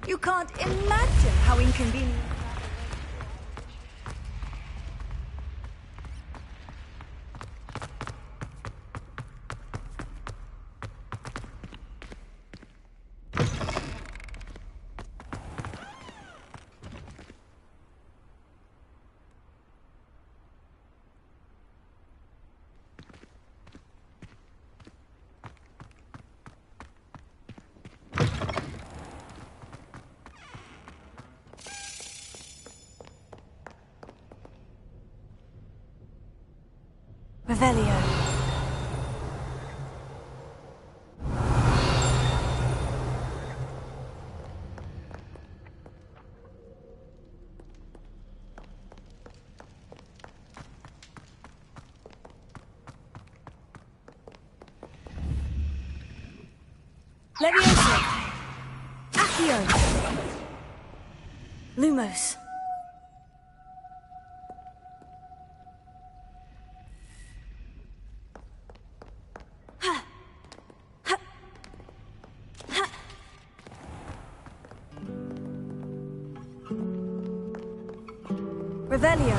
You can't imagine how inconvenient. Revelio. Levioso. Accio. Lumos. Revelio.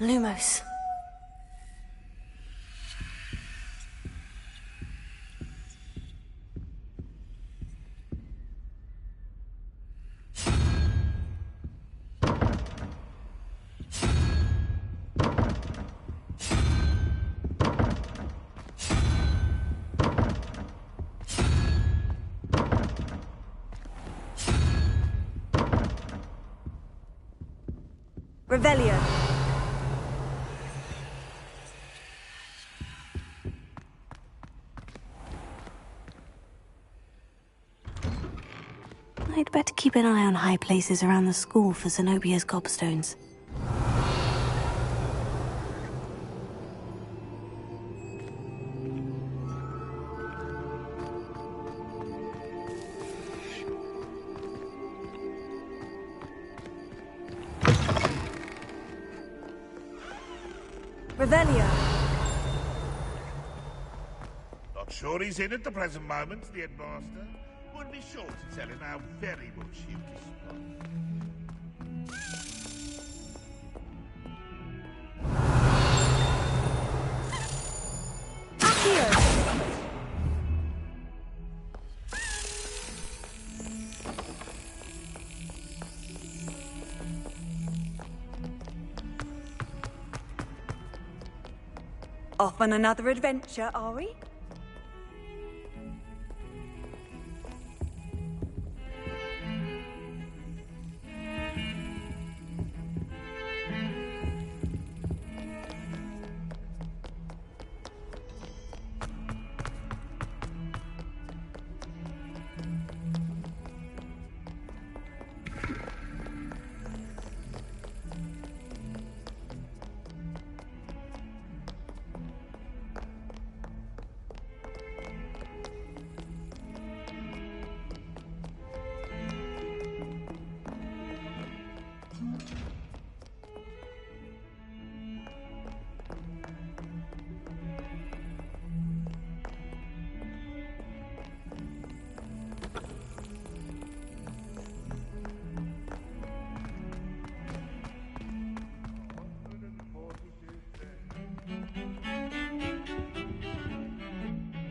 Lumos. Revelio. I'd better keep an eye on high places around the school for Zenobia's gobstones. Revelio. Not sure he's in at the present moment, the headmaster. Would be sure to tell him how very much you despise. Off on another adventure, are we?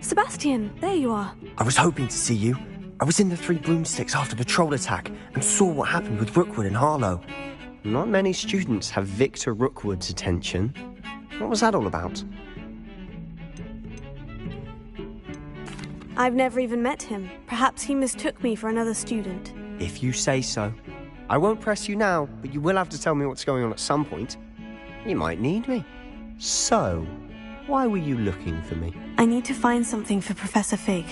Sebastian, there you are. I was hoping to see you. I was in the Three Broomsticks after the troll attack and saw what happened with Rookwood and Harlow. Not many students have Victor Rookwood's attention. What was that all about? I've never even met him. Perhaps he mistook me for another student. If you say so. I won't press you now, but you will have to tell me what's going on at some point. You might need me. So, Why were you looking for me? I need to find something for Professor Fig,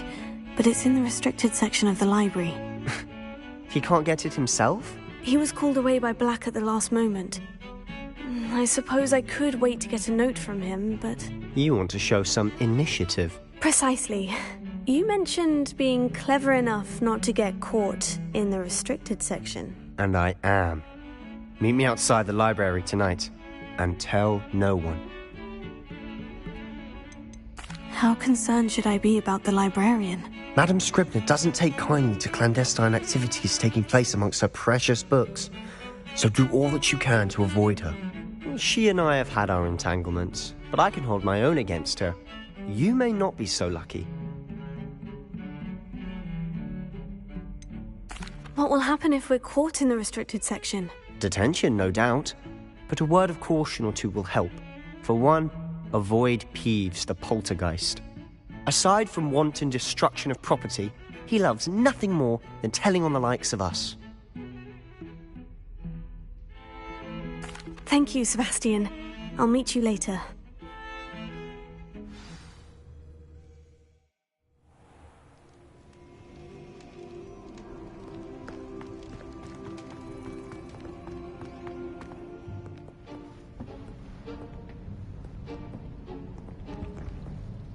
but it's in the restricted section of the library. He can't get it himself? He was called away by Black at the last moment. I suppose I could wait to get a note from him, but... You want to show some initiative. Precisely. You mentioned being clever enough not to get caught in the restricted section. And I am. Meet me outside the library tonight, and tell no one. How concerned should I be about the librarian? Madam Scribner doesn't take kindly to clandestine activities taking place amongst her precious books, so do all that you can to avoid her. She and I have had our entanglements, but I can hold my own against her. You may not be so lucky. What will happen if we're caught in the restricted section? Detention, no doubt, but a word of caution or two will help. For one, avoid Peeves, the poltergeist. Aside from wanton destruction of property, he loves nothing more than telling on the likes of us. Thank you, Sebastian. I'll meet you later.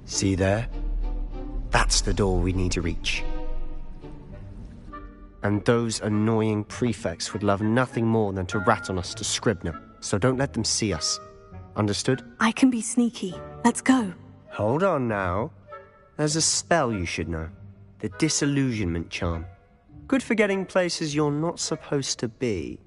See there? That's the door we need to reach. And those annoying prefects would love nothing more than to rat on us to Scribner, so don't let them see us. Understood? I can be sneaky. Let's go. Hold on now. There's a spell you should know. The disillusionment charm. Good for getting places you're not supposed to be.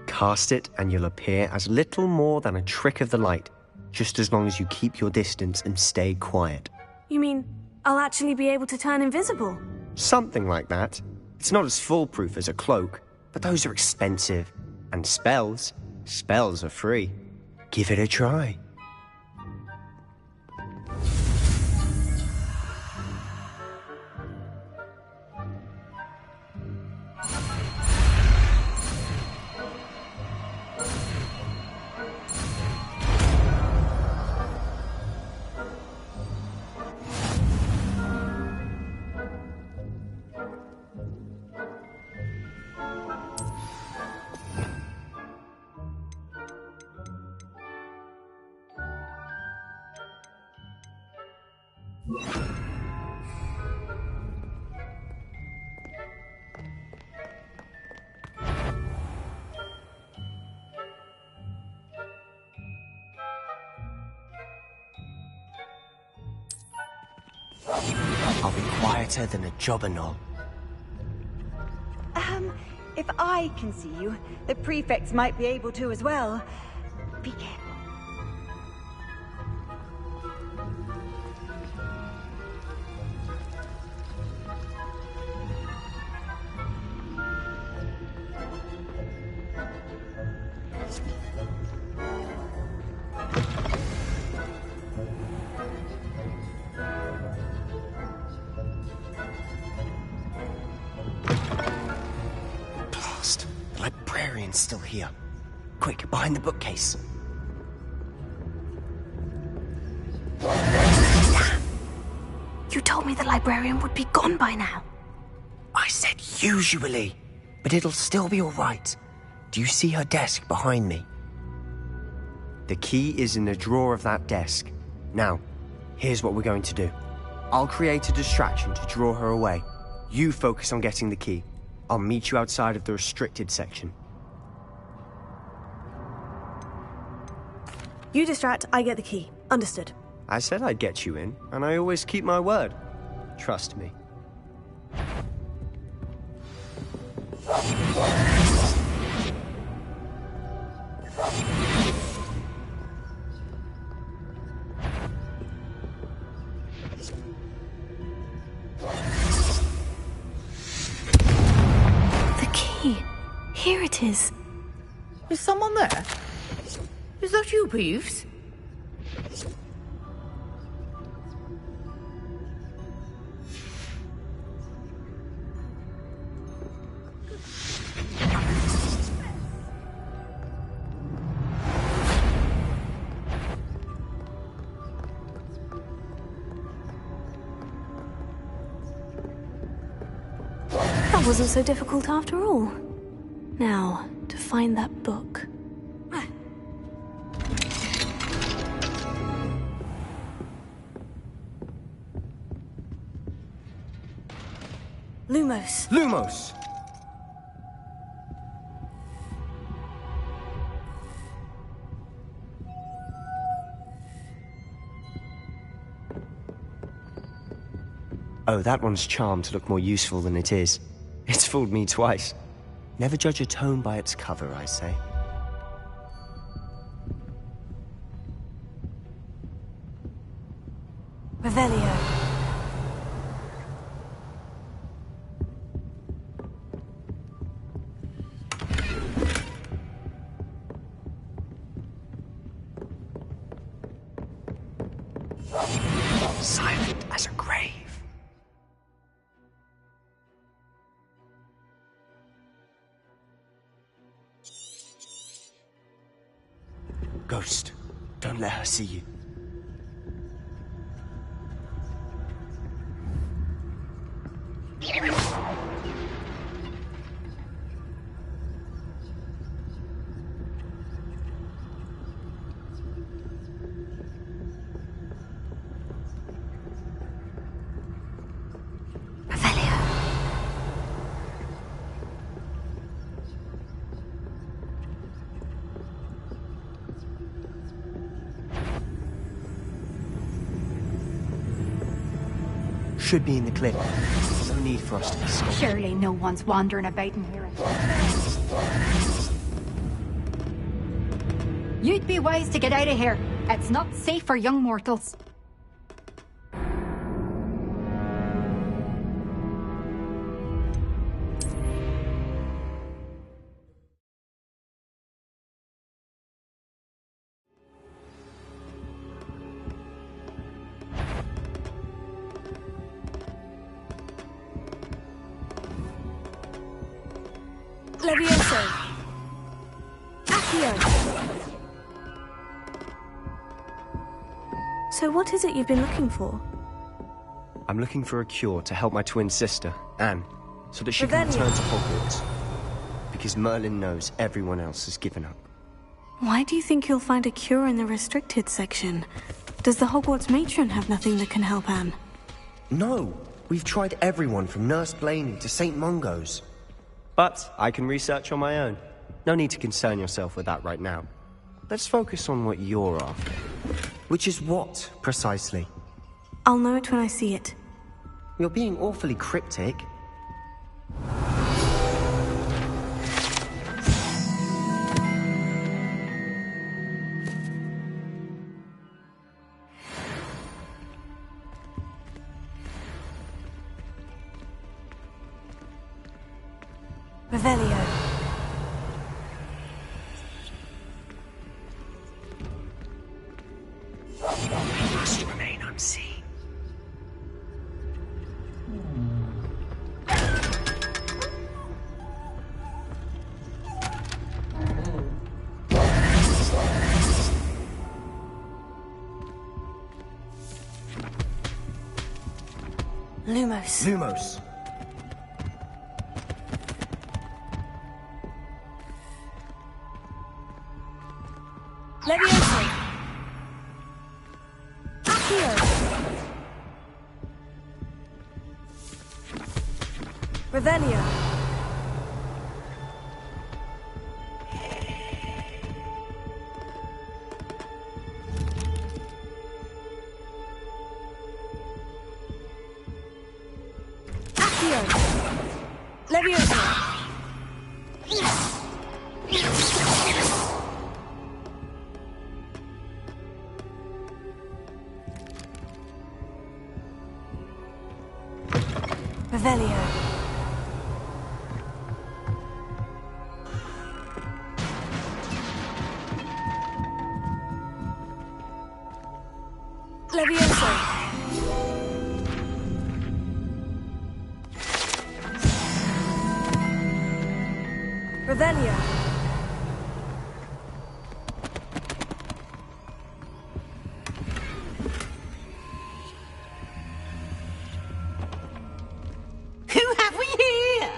Cast it and you'll appear as little more than a trick of the light, just as long as you keep your distance and stay quiet. You mean I'll actually be able to turn invisible? Something like that. It's not as foolproof as a cloak, but those are expensive. And spells are free. Give it a try. I'll be quieter than a jobberknoll. If I can see you, the prefects might be able to as well. Be careful. Still here. Quick, behind the bookcase. You told me the librarian would be gone by now. I said usually, but it'll still be all right. Do you see her desk behind me? The key is in the drawer of that desk. Now, here's what we're going to do. I'll create a distraction to draw her away. You focus on getting the key. I'll meet you outside of the restricted section. You distract, I get the key. Understood. I said I'd get you in, and I always keep my word. Trust me. The key. Here it is. Is someone there? Is that you, Peeves? That wasn't so difficult after all. Now, to find that book. Lumos. Lumos! Oh, that one's charmed to look more useful than it is. It's fooled me twice. Never judge a tome by its cover, I say. Revelio. Silent as a grave. Ghost, don't let her see you. Should be in the cliff. No need for us to be scared. Surely no one's wandering about in here. You'd be wise to get out of here. It's not safe for young mortals. Levioso. Accio. So what is it you've been looking for? I'm looking for a cure to help my twin sister, Anne, so that she can Revelio. return to Hogwarts. Because Merlin knows everyone else has given up. Why do you think you'll find a cure in the restricted section? Does the Hogwarts matron have nothing that can help Anne? No, we've tried everyone from Nurse Blaney to St. Mungo's. But I can research on my own. No need to concern yourself with that right now. Let's focus on what you're after. Which is what, precisely? I'll know it when I see it. You're being awfully cryptic. Revelio. We must remain unseen. Lumos. Lumos. Levioso. Accio. Revelio. Accio. Levioso. Revelio. Levioso. Revelio. Who have we here?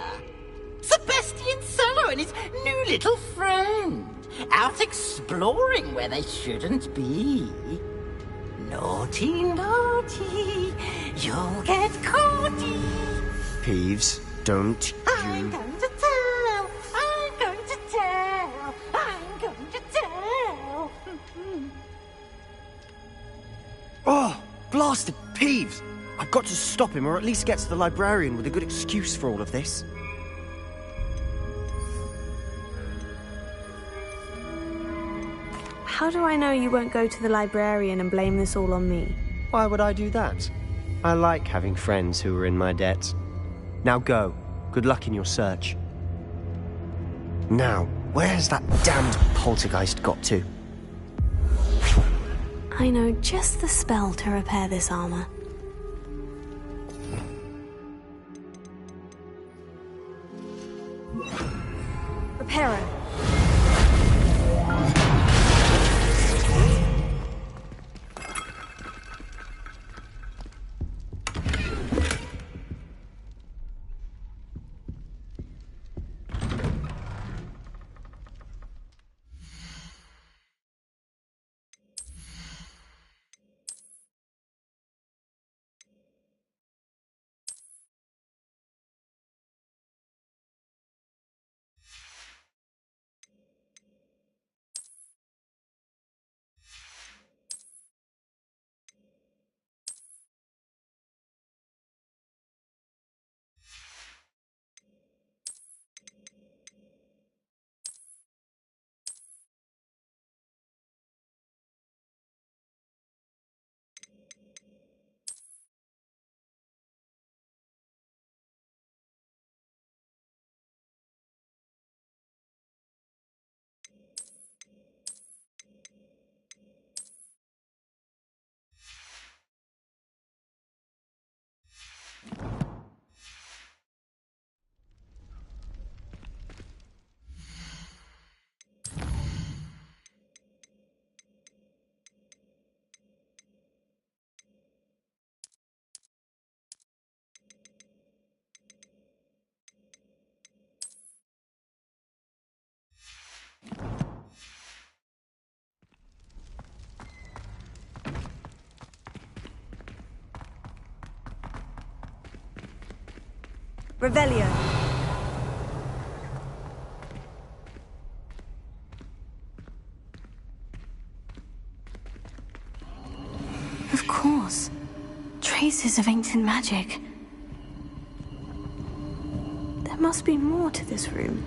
little friend, out exploring where they shouldn't be. Naughty, naughty, you'll get caughty. Peeves, don't I'm you... going to tell, I'm going to tell, I'm going to tell. Oh, blasted Peeves! I've got to stop him, or at least get to the librarian with a good excuse for all of this. How do I know you won't go to the librarian and blame this all on me? Why would I do that? I like having friends who are in my debt. Now go. Good luck in your search. Now, where's that damned poltergeist got to? I know just the spell to repair this armor. Reparo. Revelio. Of course. Traces of ancient magic. There must be more to this room.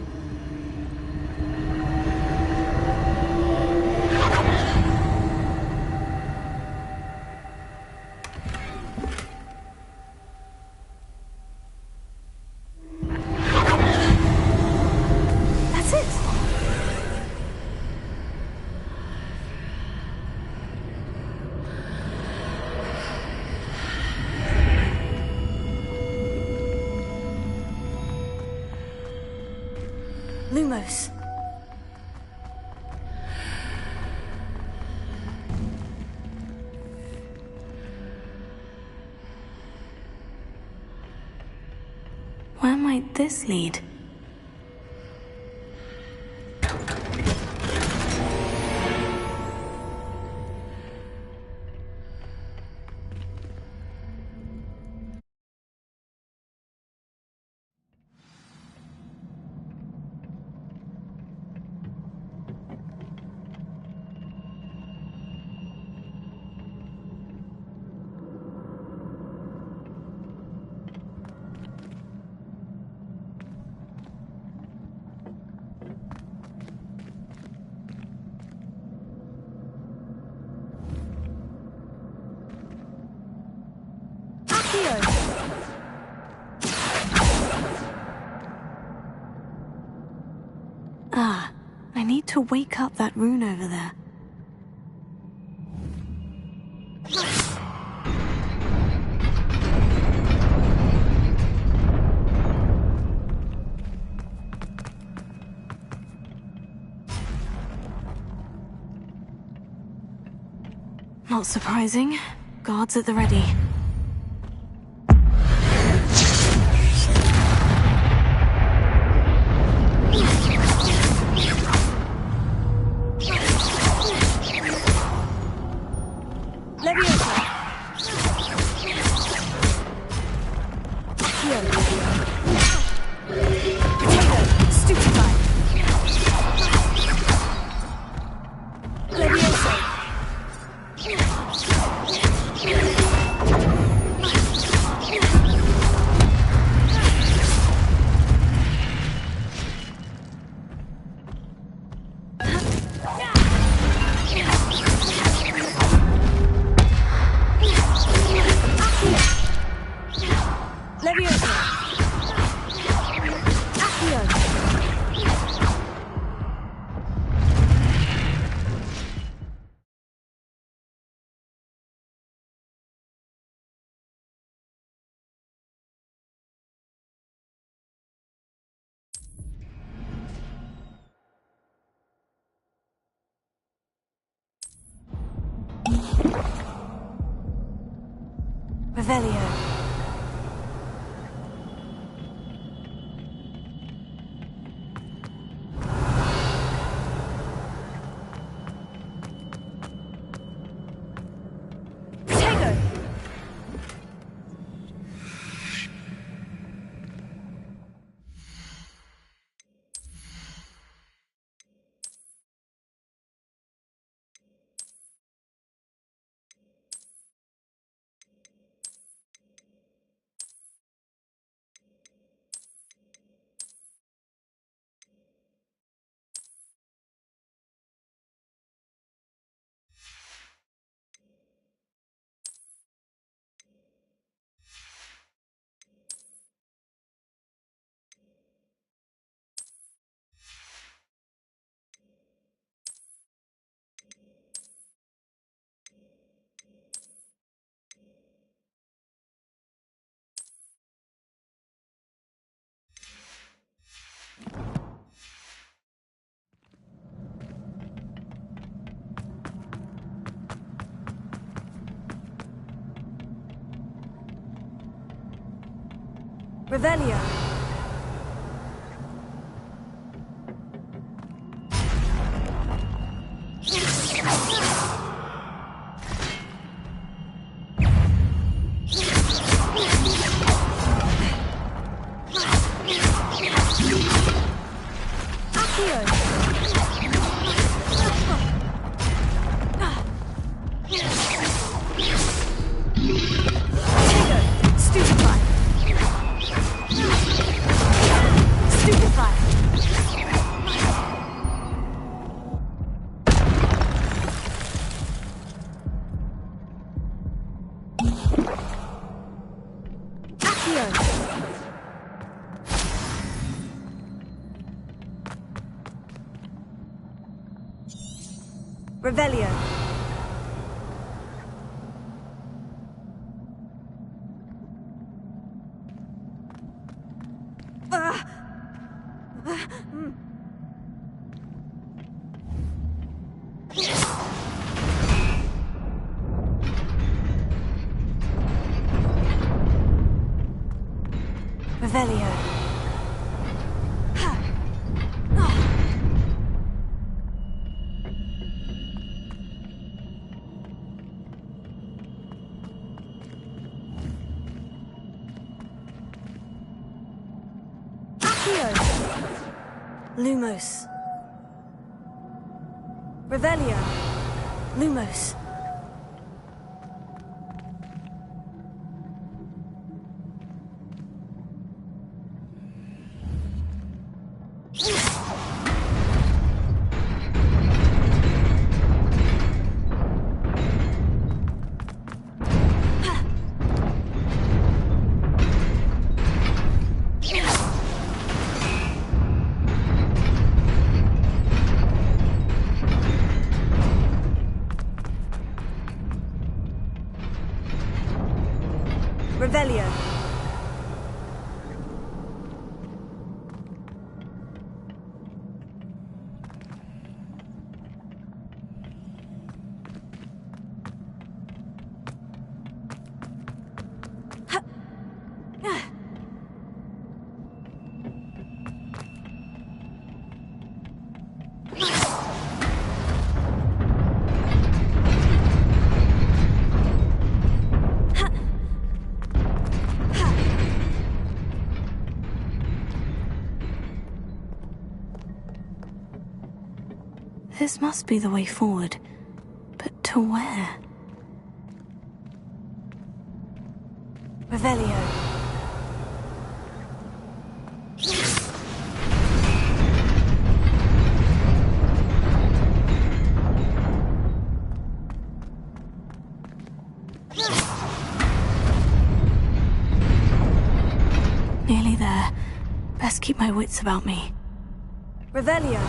That's it! Lumos. Where might this lead? Ah, I need to wake up that rune over there. Not surprising. Guards at the ready. Revelio. Revelio. Revelio. Revelio. Lumos. Revelio. Lumos. Revelio. This must be the way forward. But to where? Revelio. Nearly there. Best keep my wits about me. Revelio.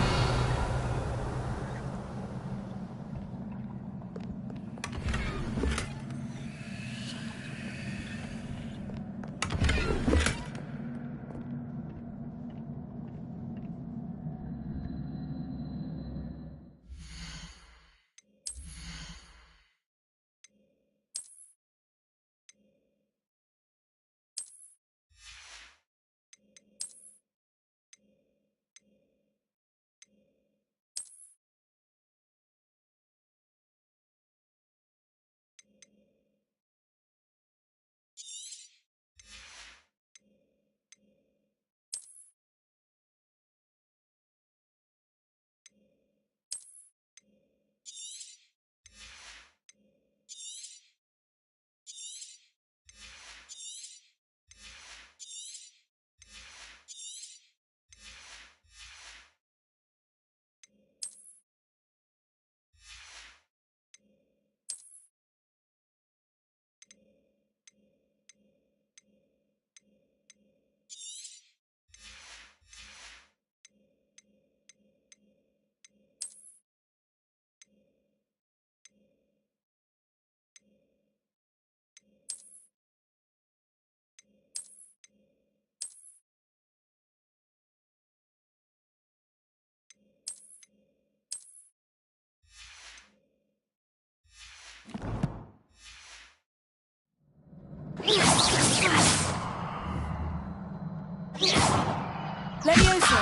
Levioso!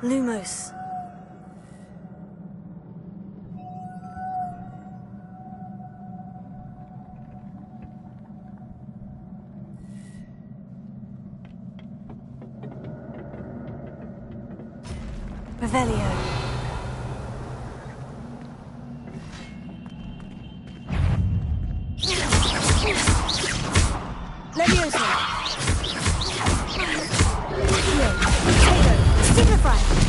Lumos. Revelio. Levioso. Accio. Potato. Signify.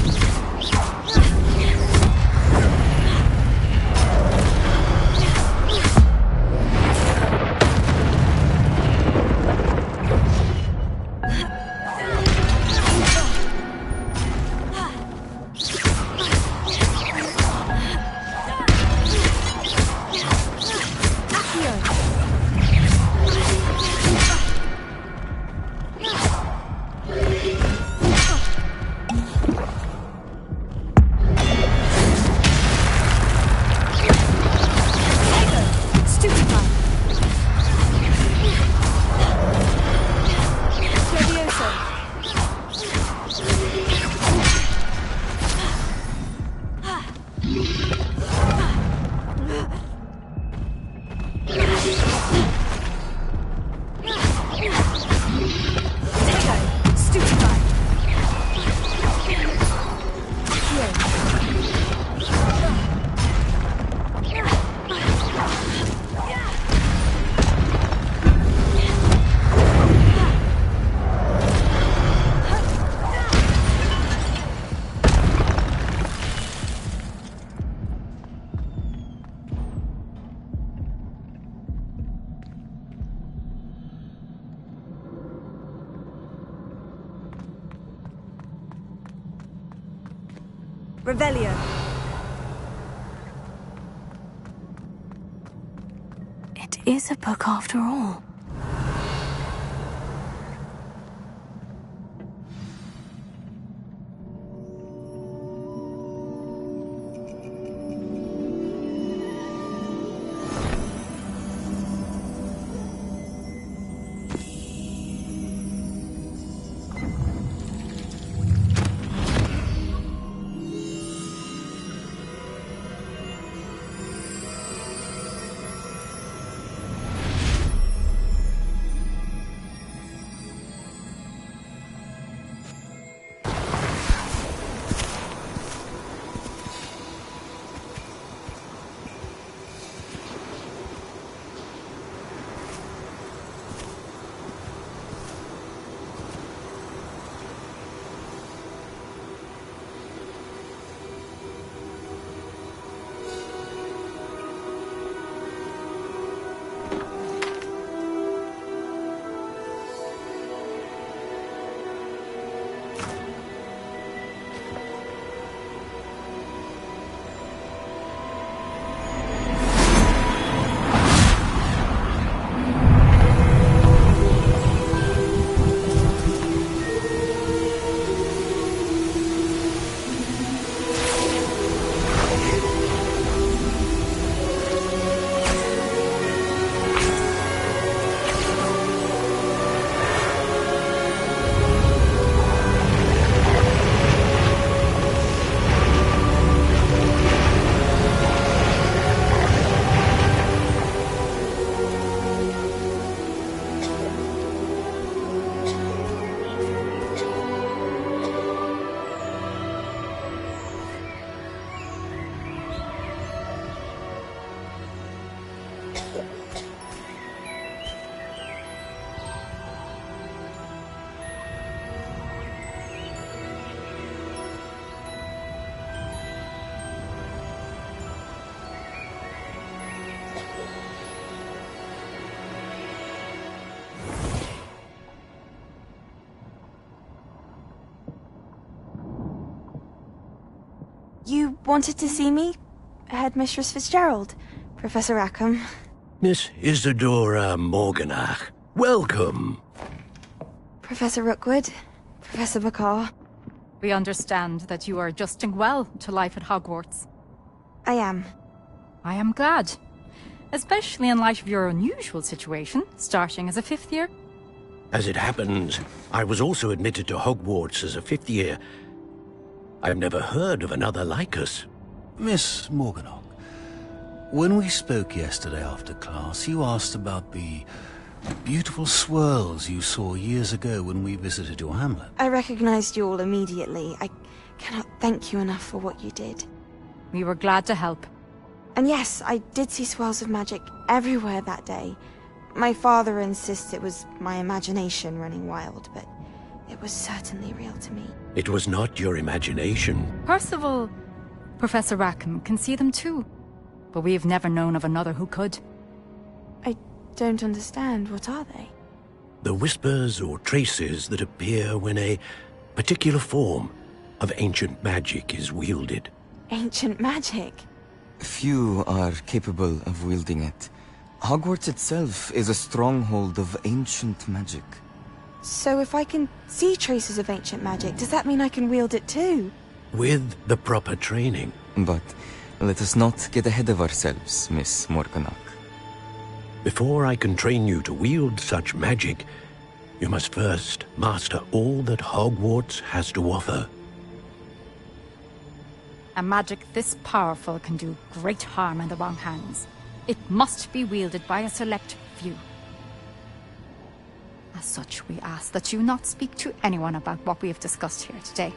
Revelio. It is a book after all. You wanted to see me? Headmistress Fitzgerald? Professor Rackham? Miss Isadora Morganach, welcome. Professor Rookwood? Professor McCaw? We understand that you are adjusting well to life at Hogwarts. I am. I am glad. especially in light of your unusual situation, starting as a 5th year. As it happens, I was also admitted to Hogwarts as a 5th year. I've never heard of another like us. Miss Morganach, when we spoke yesterday after class, you asked about the beautiful swirls you saw years ago when we visited your hamlet. I recognized you all immediately. I cannot thank you enough for what you did. We were glad to help. And yes, I did see swirls of magic everywhere that day. My father insists it was my imagination running wild, but it was certainly real to me. It was not your imagination. Percival, Professor Rackham can see them too, but we've never known of another who could. I don't understand. What are they? The whispers or traces that appear when a particular form of ancient magic is wielded. Ancient magic? Few are capable of wielding it. Hogwarts itself is a stronghold of ancient magic. So if I can see traces of ancient magic, does that mean I can wield it too? With the proper training. But let us not get ahead of ourselves, Miss Morganach. Before I can train you to wield such magic, you must first master all that Hogwarts has to offer. A magic this powerful can do great harm in the wrong hands. It must be wielded by a select few. As such, we ask that you not speak to anyone about what we have discussed here today.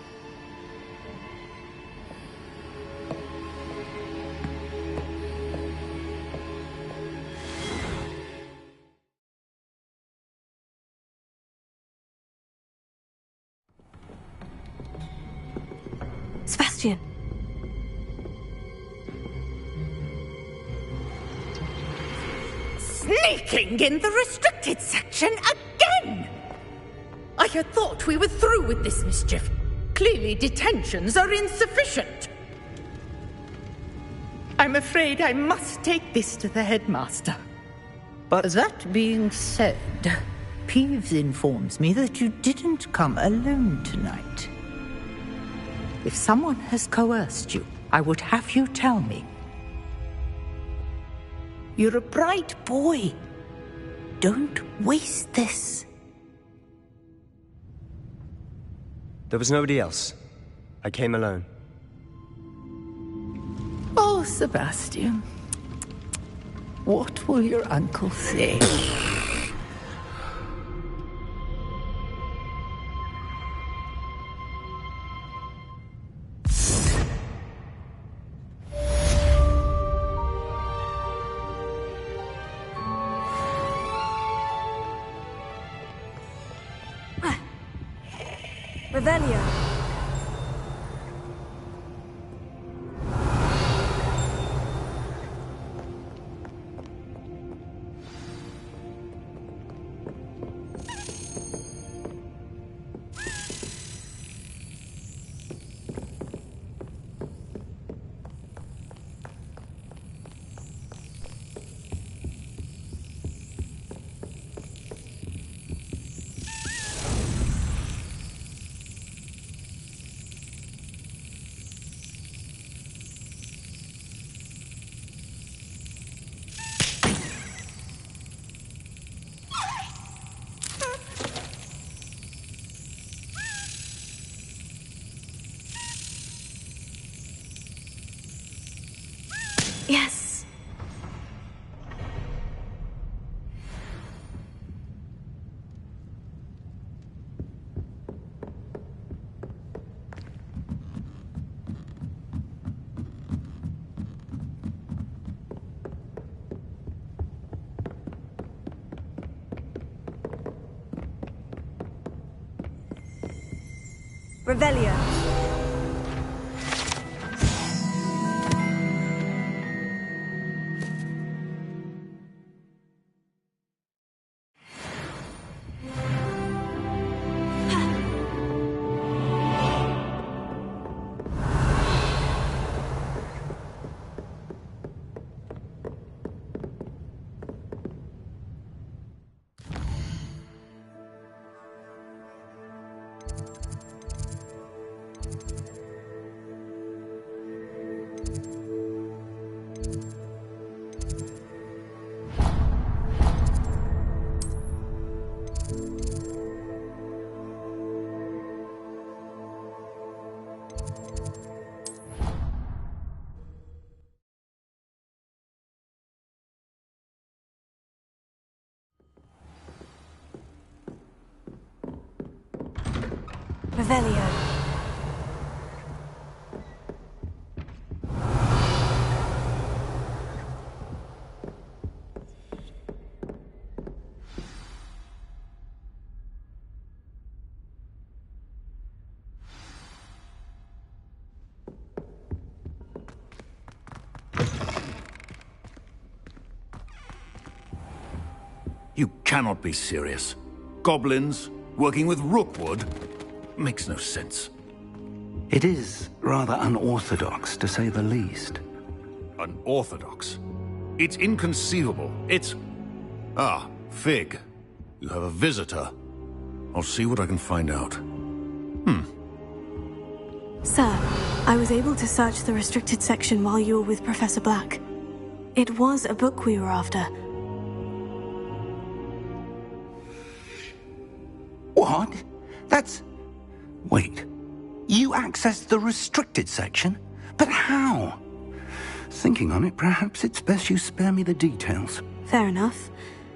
Sebastian! Sneaking in the restricted section again! I had thought we were through with this mischief. Clearly detentions are insufficient. I'm afraid I must take this to the headmaster. But that being said, Peeves informs me that you didn't come alone tonight. If someone has coerced you, I would have you tell me. You're a bright boy. Don't waste this. There was nobody else. I came alone. Oh, Sebastian. What will your uncle say? Revelio. Yes. Revelio. Revelio. You cannot be serious. Goblins working with Rookwood? Makes no sense. It is rather unorthodox, to say the least. Unorthodox? It's inconceivable. It's... Ah, Fig. You have a visitor. I'll see what I can find out. Sir, I was able to search the restricted section while you were with Professor Black. It was a book we were after. What? That's... Wait. You accessed the restricted section? But how? Thinking on it, perhaps it's best you spare me the details. Fair enough.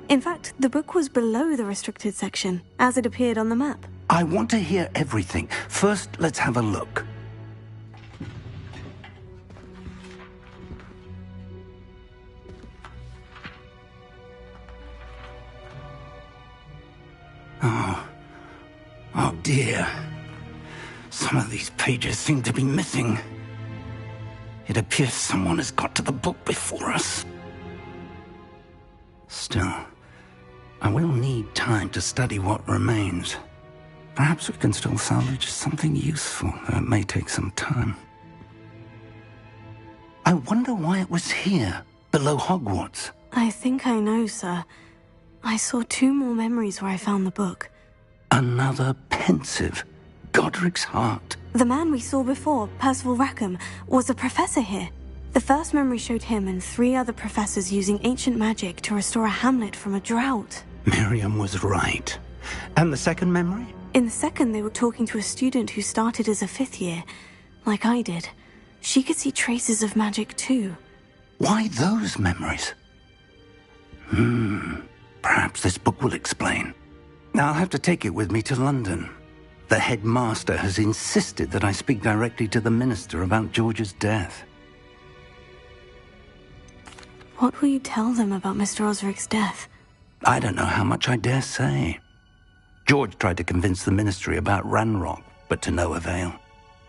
In fact, the book was below the restricted section, as it appeared on the map. I want to hear everything. First, let's have a look. Oh dear. Some of these pages seem to be missing. It appears someone has got to the book before us. Still, I will need time to study what remains. Perhaps we can still salvage something useful, though it may take some time. I wonder why it was here, below Hogwarts. I think I know, sir. I saw 2 more memories where I found the book. Another pensive. Godric's heart. The man we saw before, Percival Rackham, was a professor here. The first memory showed him and 3 other professors using ancient magic to restore a hamlet from a drought. Miriam was right. And the second memory? In the second, they were talking to a student who started as a 5th year, like I did. She could see traces of magic too. Why those memories? Perhaps this book will explain. I'll have to take it with me to London. The headmaster has insisted that I speak directly to the minister about George's death. What will you tell them about Mr. Osric's death? I don't know how much I dare say. George tried to convince the ministry about Ranrock, but to no avail.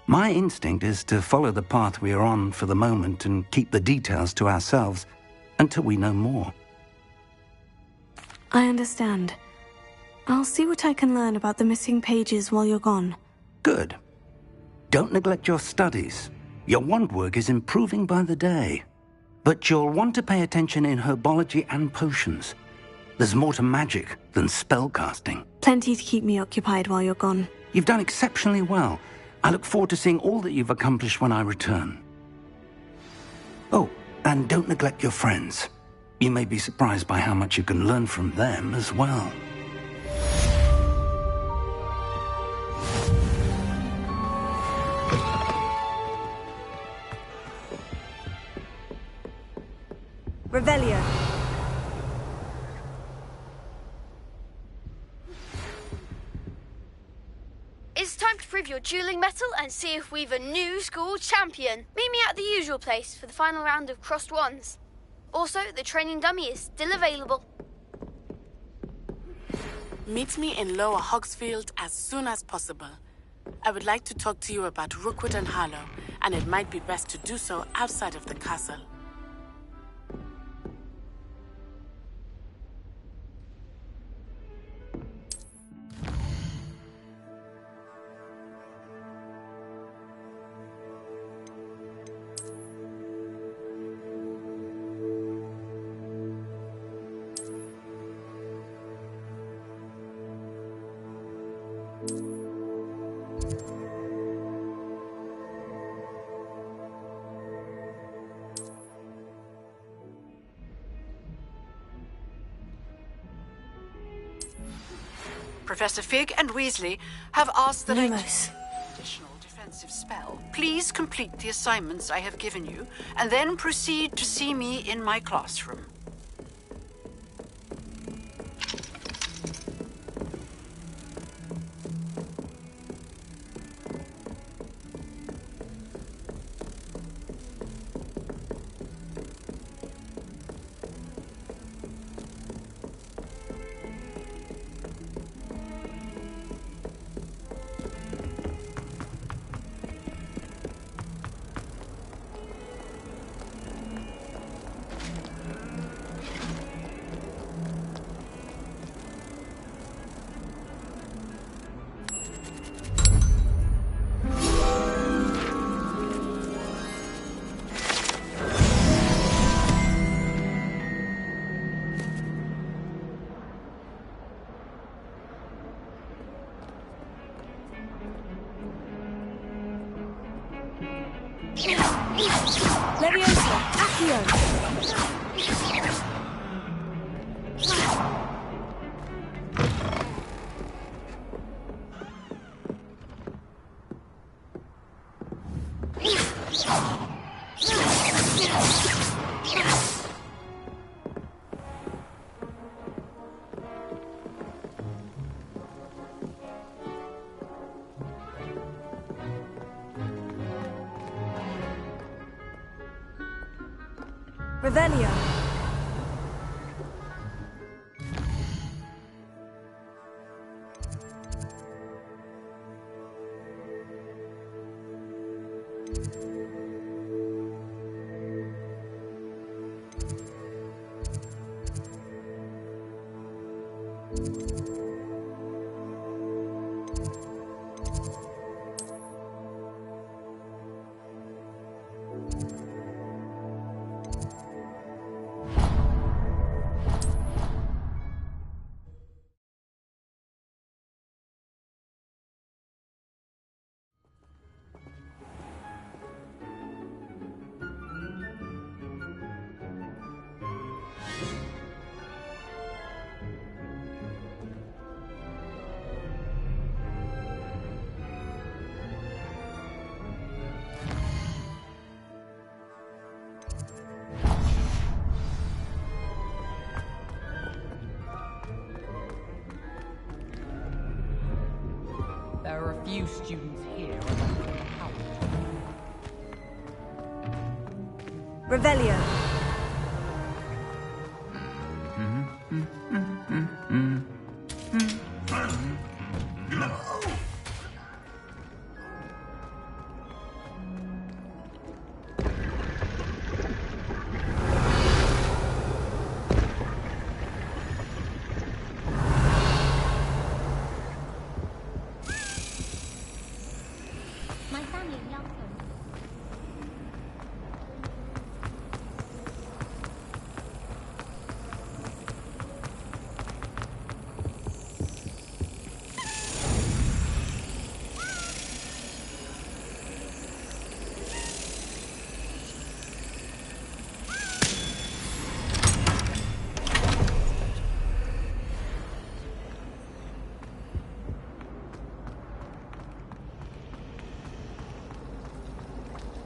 My instinct is to follow the path we are on for the moment and keep the details to ourselves until we know more. I understand. I'll see what I can learn about the missing pages while you're gone. Good. Don't neglect your studies. Your wand work is improving by the day. But you'll want to pay attention in herbology and potions. There's more to magic than spellcasting. Plenty to keep me occupied while you're gone. You've done exceptionally well. I look forward to seeing all that you've accomplished when I return. Oh, and don't neglect your friends. You may be surprised by how much you can learn from them as well. Revelio. It's time to prove your dueling mettle and see if we've a new school champion. Meet me at the usual place for the final round of crossed wands. Also, the training dummy is still available. Meet me in Lower Hogsfield as soon as possible. I would like to talk to you about Rookwood and Harlow, and it might be best to do so outside of the castle. Professor Fig and Weasley have asked that additional defensive spell. Please complete the assignments I have given you, and then proceed to see me in my classroom. Leviosa, Accio! Revelio. There are a few students here. Revelio.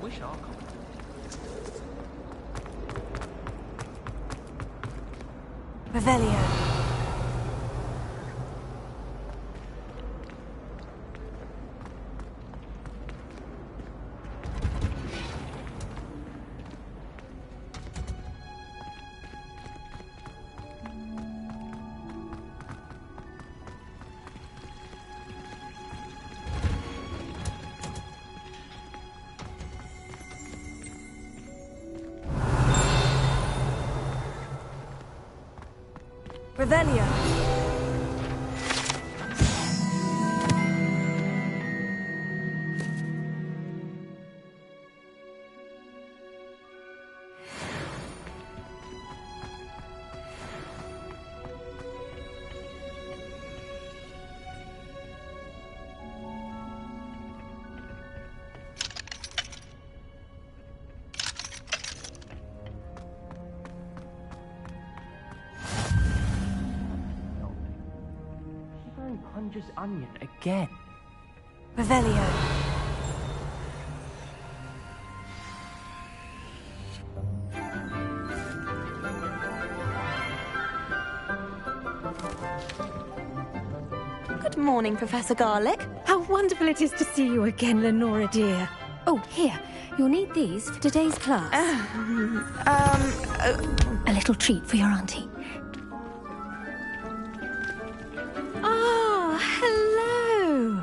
Wish our Revelio. Revelio. Punja's onion again. Revelio. Good morning, Professor Garlick. How wonderful it is to see you again, Lenora dear. Oh, here. You'll need these for today's class. A little treat for your auntie. Hello!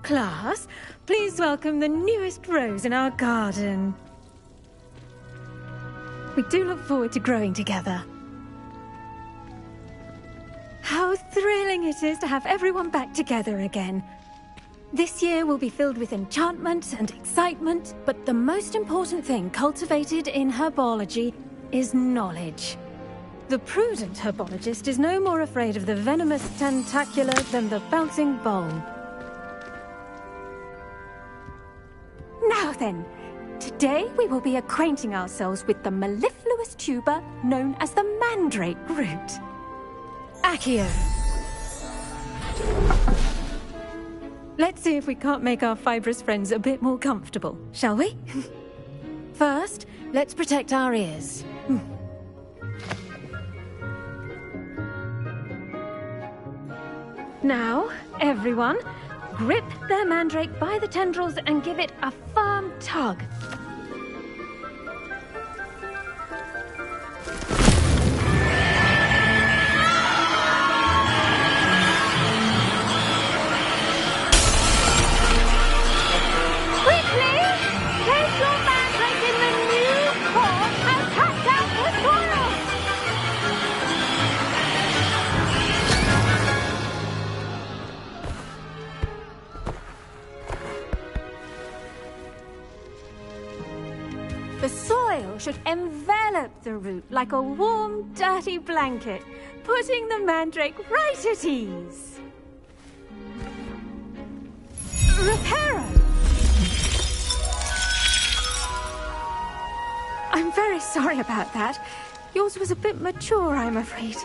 Class, please welcome the newest rose in our garden. We do look forward to growing together. How thrilling it is to have everyone back together again. This year will be filled with enchantment and excitement, but the most important thing cultivated in herbology is knowledge. The prudent herbologist is no more afraid of the venomous tentacular than the bouncing bulb. Now then, Today we will be acquainting ourselves with the mellifluous tuber known as the mandrake root. Accio. Let's see if we can't make our fibrous friends a bit more comfortable, shall we? First, let's protect our ears. Now, everyone, grip their mandrake by the tendrils and give it a firm tug. Quickly! Place your mandrake in the new pot and cut out the soil! The soil should envelop the root like a warm, dirty blanket, putting the mandrake right at ease. Reparo! I'm very sorry about that. Yours was a bit mature, I'm afraid.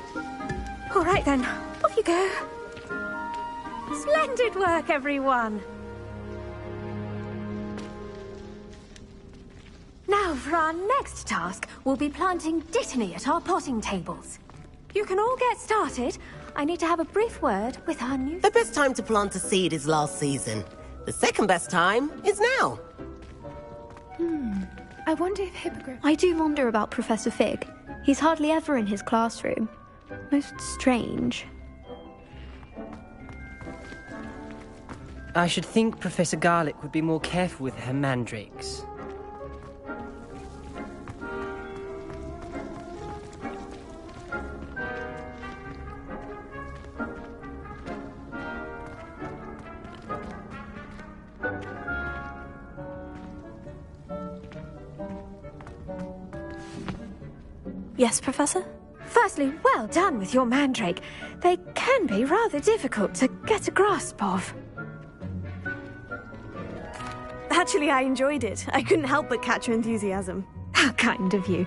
All right then, off you go. Splendid work, everyone! Now, for our next task, we'll be planting Dittany at our potting tables. You can all get started. I need to have a brief word with our new... The best time to plant a seed is last season. The second best time is now. I wonder if Hippogriff... I do wonder about Professor Fig. He's hardly ever in his classroom. Most strange. I should think Professor Garlick would be more careful with her mandrakes. Yes, Professor? Firstly, well done with your mandrake. They can be rather difficult to get a grasp of. Actually, I enjoyed it. I couldn't help but catch your enthusiasm. How kind of you.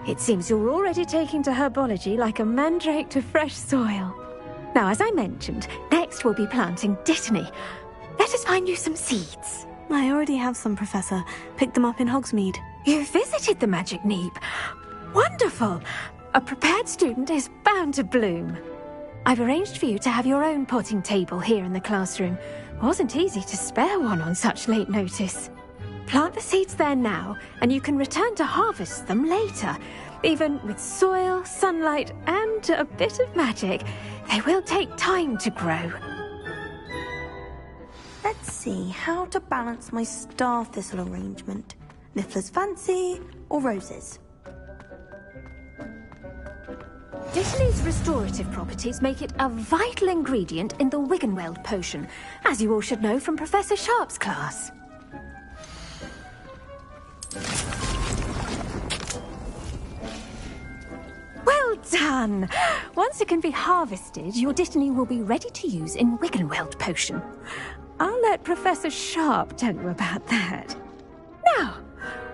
It seems you're already taking to herbology like a mandrake to fresh soil. Now, as I mentioned, next we'll be planting Dittany. Let us find you some seeds. I already have some, Professor. Picked them up in Hogsmeade. You visited the Magic Neep. Wonderful! A prepared student is bound to bloom. I've arranged for you to have your own potting table here in the classroom. Wasn't easy to spare one on such late notice. Plant the seeds there now, and you can return to harvest them later. Even with soil, sunlight, and a bit of magic, they will take time to grow. Let's see how to balance my star thistle arrangement. Niffler's Fancy or roses? Dittany's restorative properties make it a vital ingredient in the Wiggenweld potion, as you all should know from Professor Sharp's class. Well done! Once it can be harvested, your Dittany will be ready to use in Wiggenweld potion. I'll let Professor Sharp tell you about that. Now,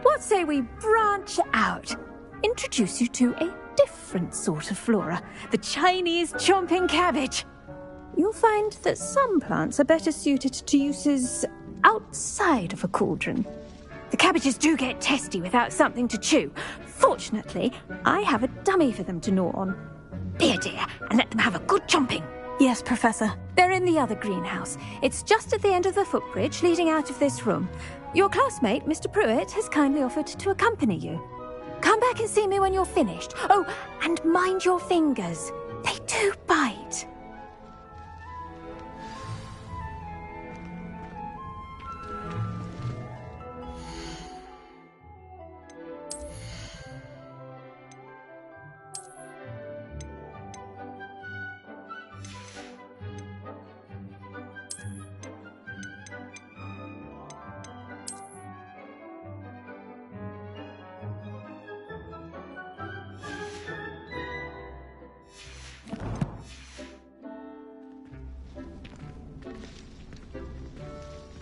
what say we branch out? Introduce you to a different sort of flora, the Chinese chomping cabbage. You'll find that some plants are better suited to uses outside of a cauldron. The cabbages do get testy without something to chew. Fortunately, I have a dummy for them to gnaw on. Be a dear and let them have a good chomping. Yes, Professor. They're in the other greenhouse. It's just at the end of the footbridge leading out of this room. Your classmate, Mr. Pruitt, has kindly offered to accompany you. Come back and see me when you're finished. Oh, and mind your fingers. They do bite.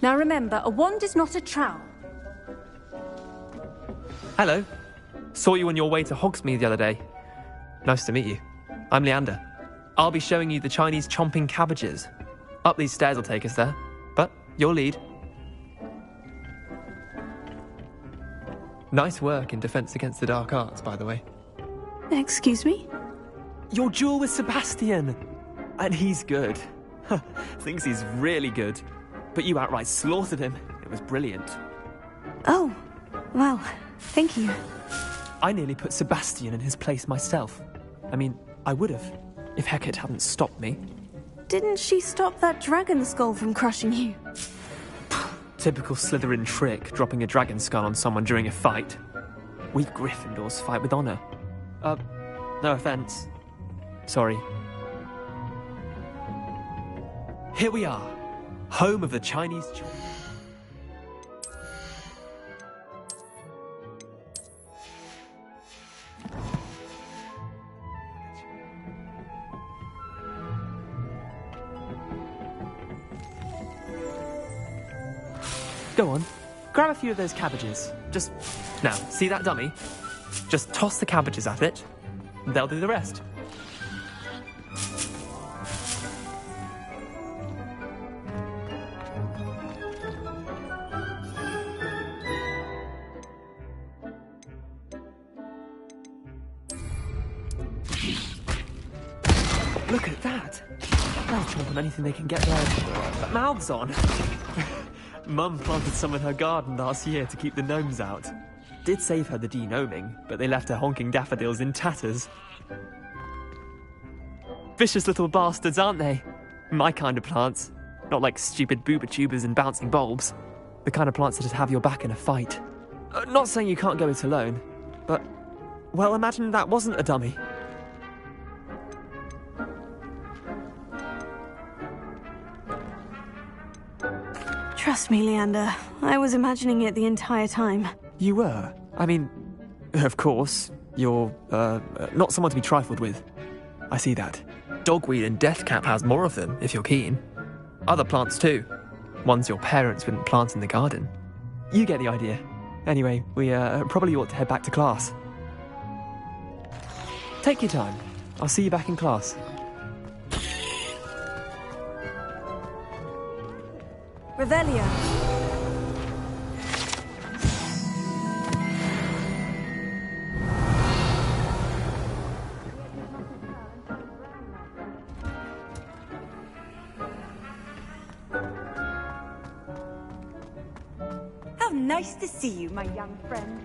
Now remember, a wand is not a trowel. Hello. Saw you on your way to Hogsmeade the other day. Nice to meet you. I'm Leander. I'll be showing you the Chinese chomping cabbages. Up these stairs will take us there, but your lead. Nice work in Defense Against the Dark Arts, by the way. Excuse me? Your duel with Sebastian! And he's good. Thinks he's really good. But you outright slaughtered him. It was brilliant. Oh, well, thank you. I nearly put Sebastian in his place myself. I mean, I would have, if Hecate hadn't stopped me. Didn't she stop that dragon skull from crushing you? Typical Slytherin trick, dropping a dragon skull on someone during a fight. We Gryffindors fight with honor. No offense. Sorry. Here we are, home of the Chinese... Go on, grab a few of those cabbages. Just... Now, see that dummy? Just toss the cabbages at it, and they'll do the rest. Look at that! They'll chomp on anything they can get their mouths on. Mum planted some in her garden last year to keep the gnomes out. Did save her the de-gnoming, but they left her honking daffodils in tatters. Vicious little bastards, aren't they? My kind of plants. Not like stupid booba tubers and bouncing bulbs. The kind of plants that'd have your back in a fight. Not saying you can't go it alone, but... Well, imagine that wasn't a dummy. Trust me, Leander. I was imagining it the entire time. You were? I mean, of course, you're, not someone to be trifled with. I see that. Dogweed and deathcap has more of them, if you're keen. Other plants too. Ones your parents wouldn't plant in the garden. You get the idea. Anyway, we, probably ought to head back to class. Take your time. I'll see you back in class. Revelio. How nice to see you, my young friend.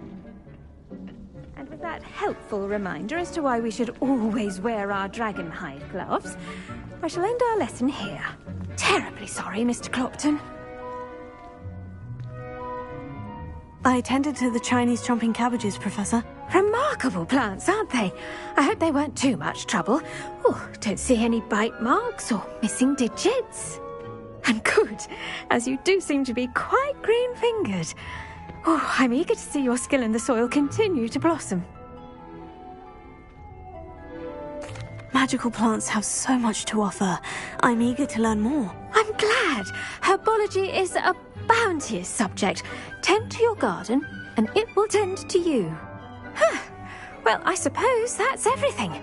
And with that helpful reminder as to why we should always wear our dragonhide gloves, I shall end our lesson here. Terribly sorry, Mr. Clopton. I attended to the Chinese chomping cabbages, Professor. Remarkable plants, aren't they? I hope they weren't too much trouble. Oh, don't see any bite marks or missing digits. And good, as you do seem to be quite green-fingered. Oh, I'm eager to see your skill in the soil continue to blossom. Magical plants have so much to offer. I'm eager to learn more. I'm glad. Herbology is a bounteous subject. Tend to your garden, and it will tend to you. Huh. Well, I suppose that's everything.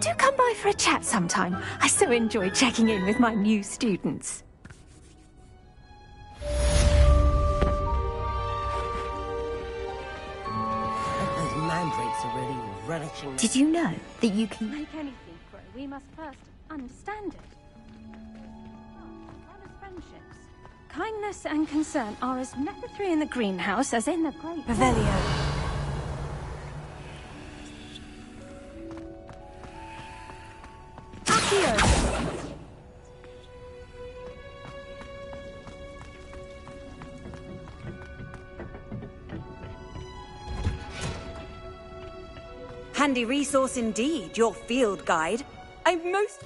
Do come by for a chat sometime. I so enjoy checking in with my new students. Those mandrakes are really relishing. Did you know that you can make anything grow? We must first understand it. Friendships. Kindness and concern are as necessary in the greenhouse as in the great... Revelio. Handy resource indeed, your field guide. I'm most...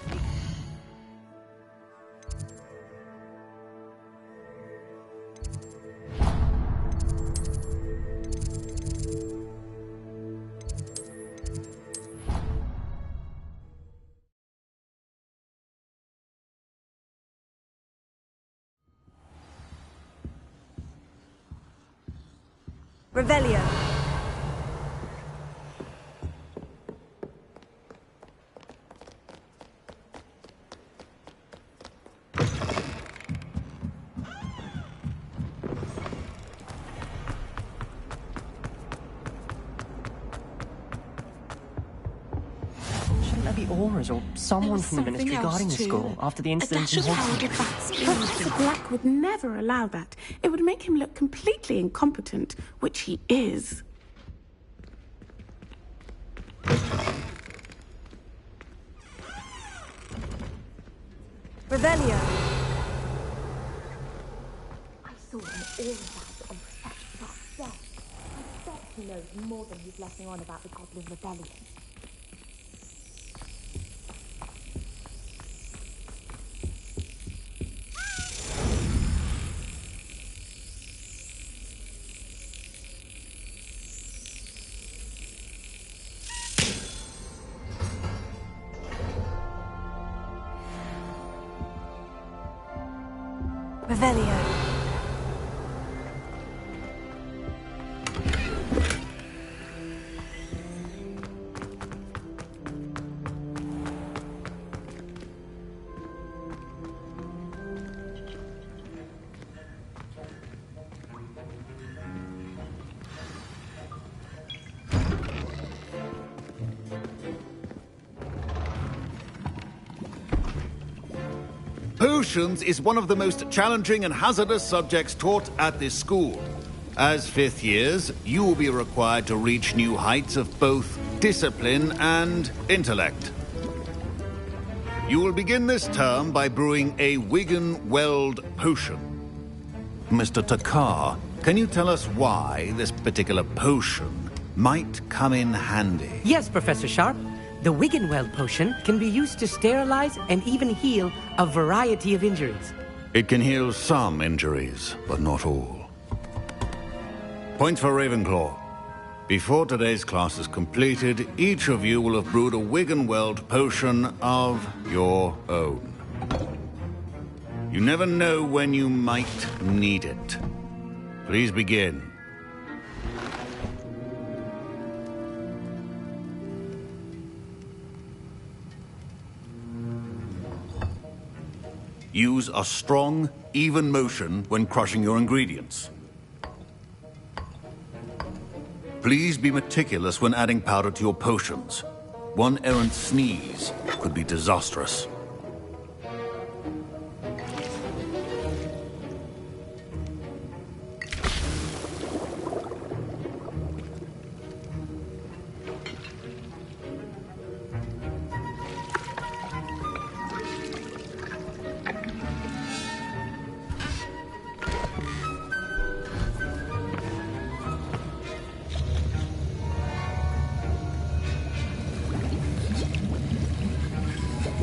Revelio. Maybe Aura's or someone from the Ministry guarding the school after the incident in Hogwarts. Professor Black would never allow that. It would make him look completely incompetent, which he is. Revelio. I saw him all about on Professor Sharp's desk. I bet he knows more than he's letting on about the Goblin Rebellion. Revelio. Potions is one of the most challenging and hazardous subjects taught at this school. As fifth years, you will be required to reach new heights of both discipline and intellect. You will begin this term by brewing a Wiggenweld potion. Mr. Takar, can you tell us why this particular potion might come in handy? Yes, Professor Sharp. The Wiggenweld potion can be used to sterilize and even heal a variety of injuries. It can heal some injuries, but not all. Point for Ravenclaw. Before today's class is completed, each of you will have brewed a Wiggenweld potion of your own. You never know when you might need it. Please begin. Use a strong, even motion when crushing your ingredients. Please be meticulous when adding powder to your potions. One errant sneeze could be disastrous.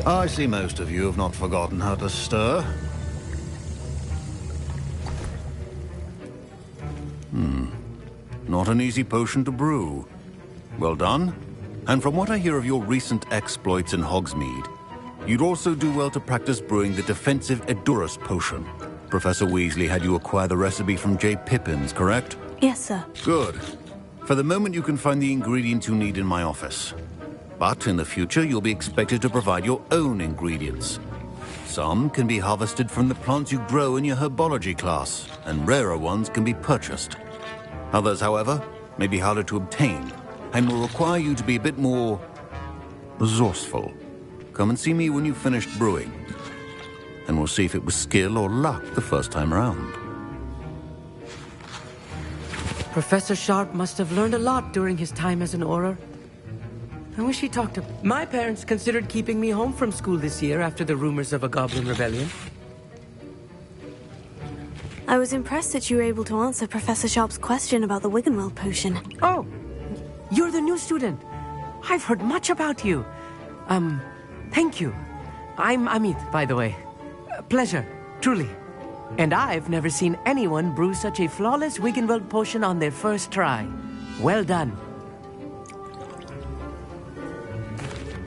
I see most of you have not forgotten how to stir. Not an easy potion to brew. Well done. And from what I hear of your recent exploits in Hogsmeade, you'd also do well to practice brewing the defensive Edurus potion. Professor Weasley had you acquire the recipe from J. Pippins, correct? Yes, sir. Good. For the moment, you can find the ingredients you need in my office. But in the future, you'll be expected to provide your own ingredients. Some can be harvested from the plants you grow in your herbology class, and rarer ones can be purchased. Others, however, may be harder to obtain, and will require you to be a bit more resourceful. Come and see me when you've finished brewing, and we'll see if it was skill or luck the first time around. Professor Sharp must have learned a lot during his time as an Auror. I wish he talked to... My parents considered keeping me home from school this year after the rumors of a Goblin Rebellion. I was impressed that you were able to answer Professor Sharp's question about the Wiggenweld potion. Oh, you're the new student. I've heard much about you. Thank you. I'm Amit, by the way. Pleasure, truly. And I've never seen anyone brew such a flawless Wiggenweld potion on their first try. Well done.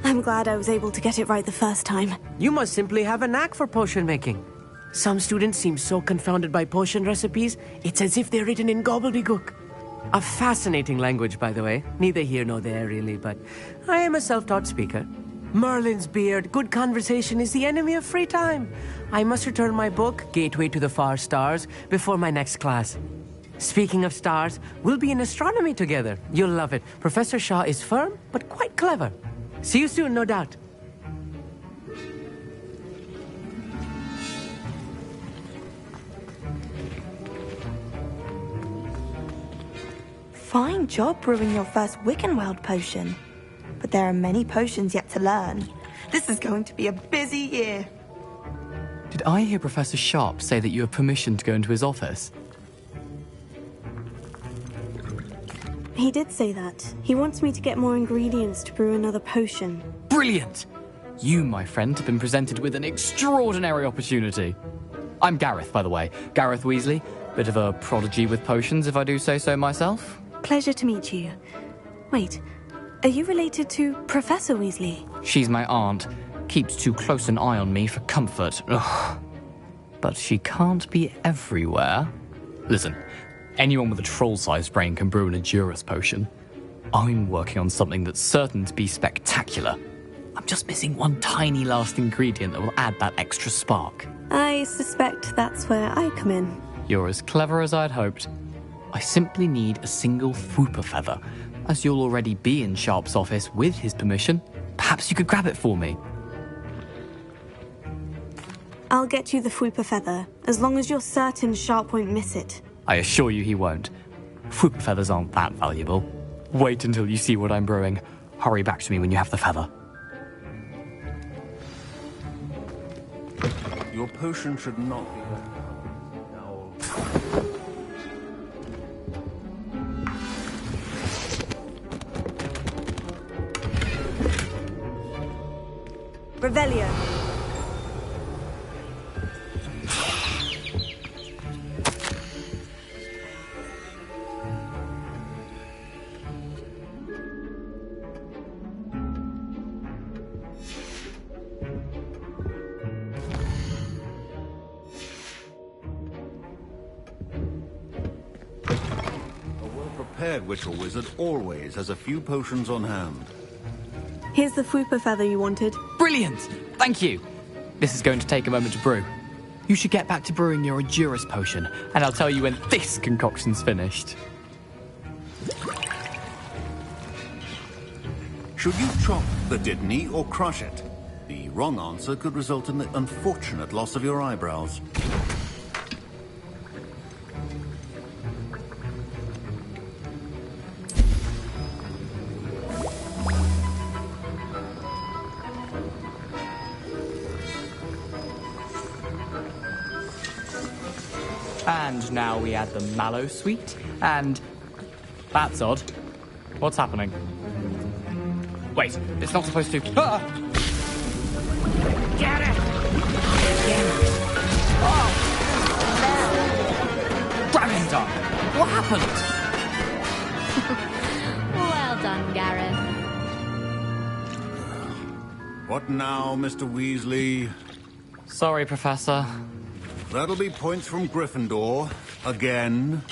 I'm glad I was able to get it right the first time. You must simply have a knack for potion making. Some students seem so confounded by potion recipes, it's as if they're written in gobbledygook. A fascinating language, by the way. Neither here nor there, really, but I am a self-taught speaker. Merlin's beard, good conversation is the enemy of free time. I must return my book, Gateway to the Far Stars, before my next class. Speaking of stars, we'll be in astronomy together. You'll love it. Professor Shaw is firm, but quite clever. See you soon, no doubt. Fine job brewing your first Wickenweld potion. But there are many potions yet to learn. This is going to be a busy year. Did I hear Professor Sharp say that you have permission to go into his office? He did say that. He wants me to get more ingredients to brew another potion. Brilliant! You, my friend, have been presented with an extraordinary opportunity. I'm Gareth, by the way. Gareth Weasley. Bit of a prodigy with potions, if I do say so myself. Pleasure to meet you. Wait, are you related to Professor Weasley? She's my aunt. Keeps too close an eye on me for comfort. Ugh. But she can't be everywhere. Listen, anyone with a troll-sized brain can brew an Edurus potion. I'm working on something that's certain to be spectacular. I'm just missing one tiny last ingredient that will add that extra spark. I suspect that's where I come in. You're as clever as I'd hoped. I simply need a single Fwooper feather. As you'll already be in Sharp's office with his permission, perhaps you could grab it for me. I'll get you the Fwooper feather, as long as you're certain Sharp won't miss it. I assure you he won't. Fwooper feathers aren't that valuable. Wait until you see what I'm brewing. Hurry back to me when you have the feather. Your potion should not be... Revelio. Prepared witch or wizard always has a few potions on hand. Here's the Fwooper feather you wanted. Brilliant! Thank you! This is going to take a moment to brew. You should get back to brewing your Edurus potion, and I'll tell you when this concoction's finished. Should you chop the Dittany or crush it? The wrong answer could result in the unfortunate loss of your eyebrows. And now we add the mallow sweet, and... That's odd. What's happening? Wait, it's not supposed to... Ah! Get it! Oh! Dragon's Dark! What happened? Well done, Gareth. What now, Mr. Weasley? Sorry, Professor. That'll be points from Gryffindor. Again.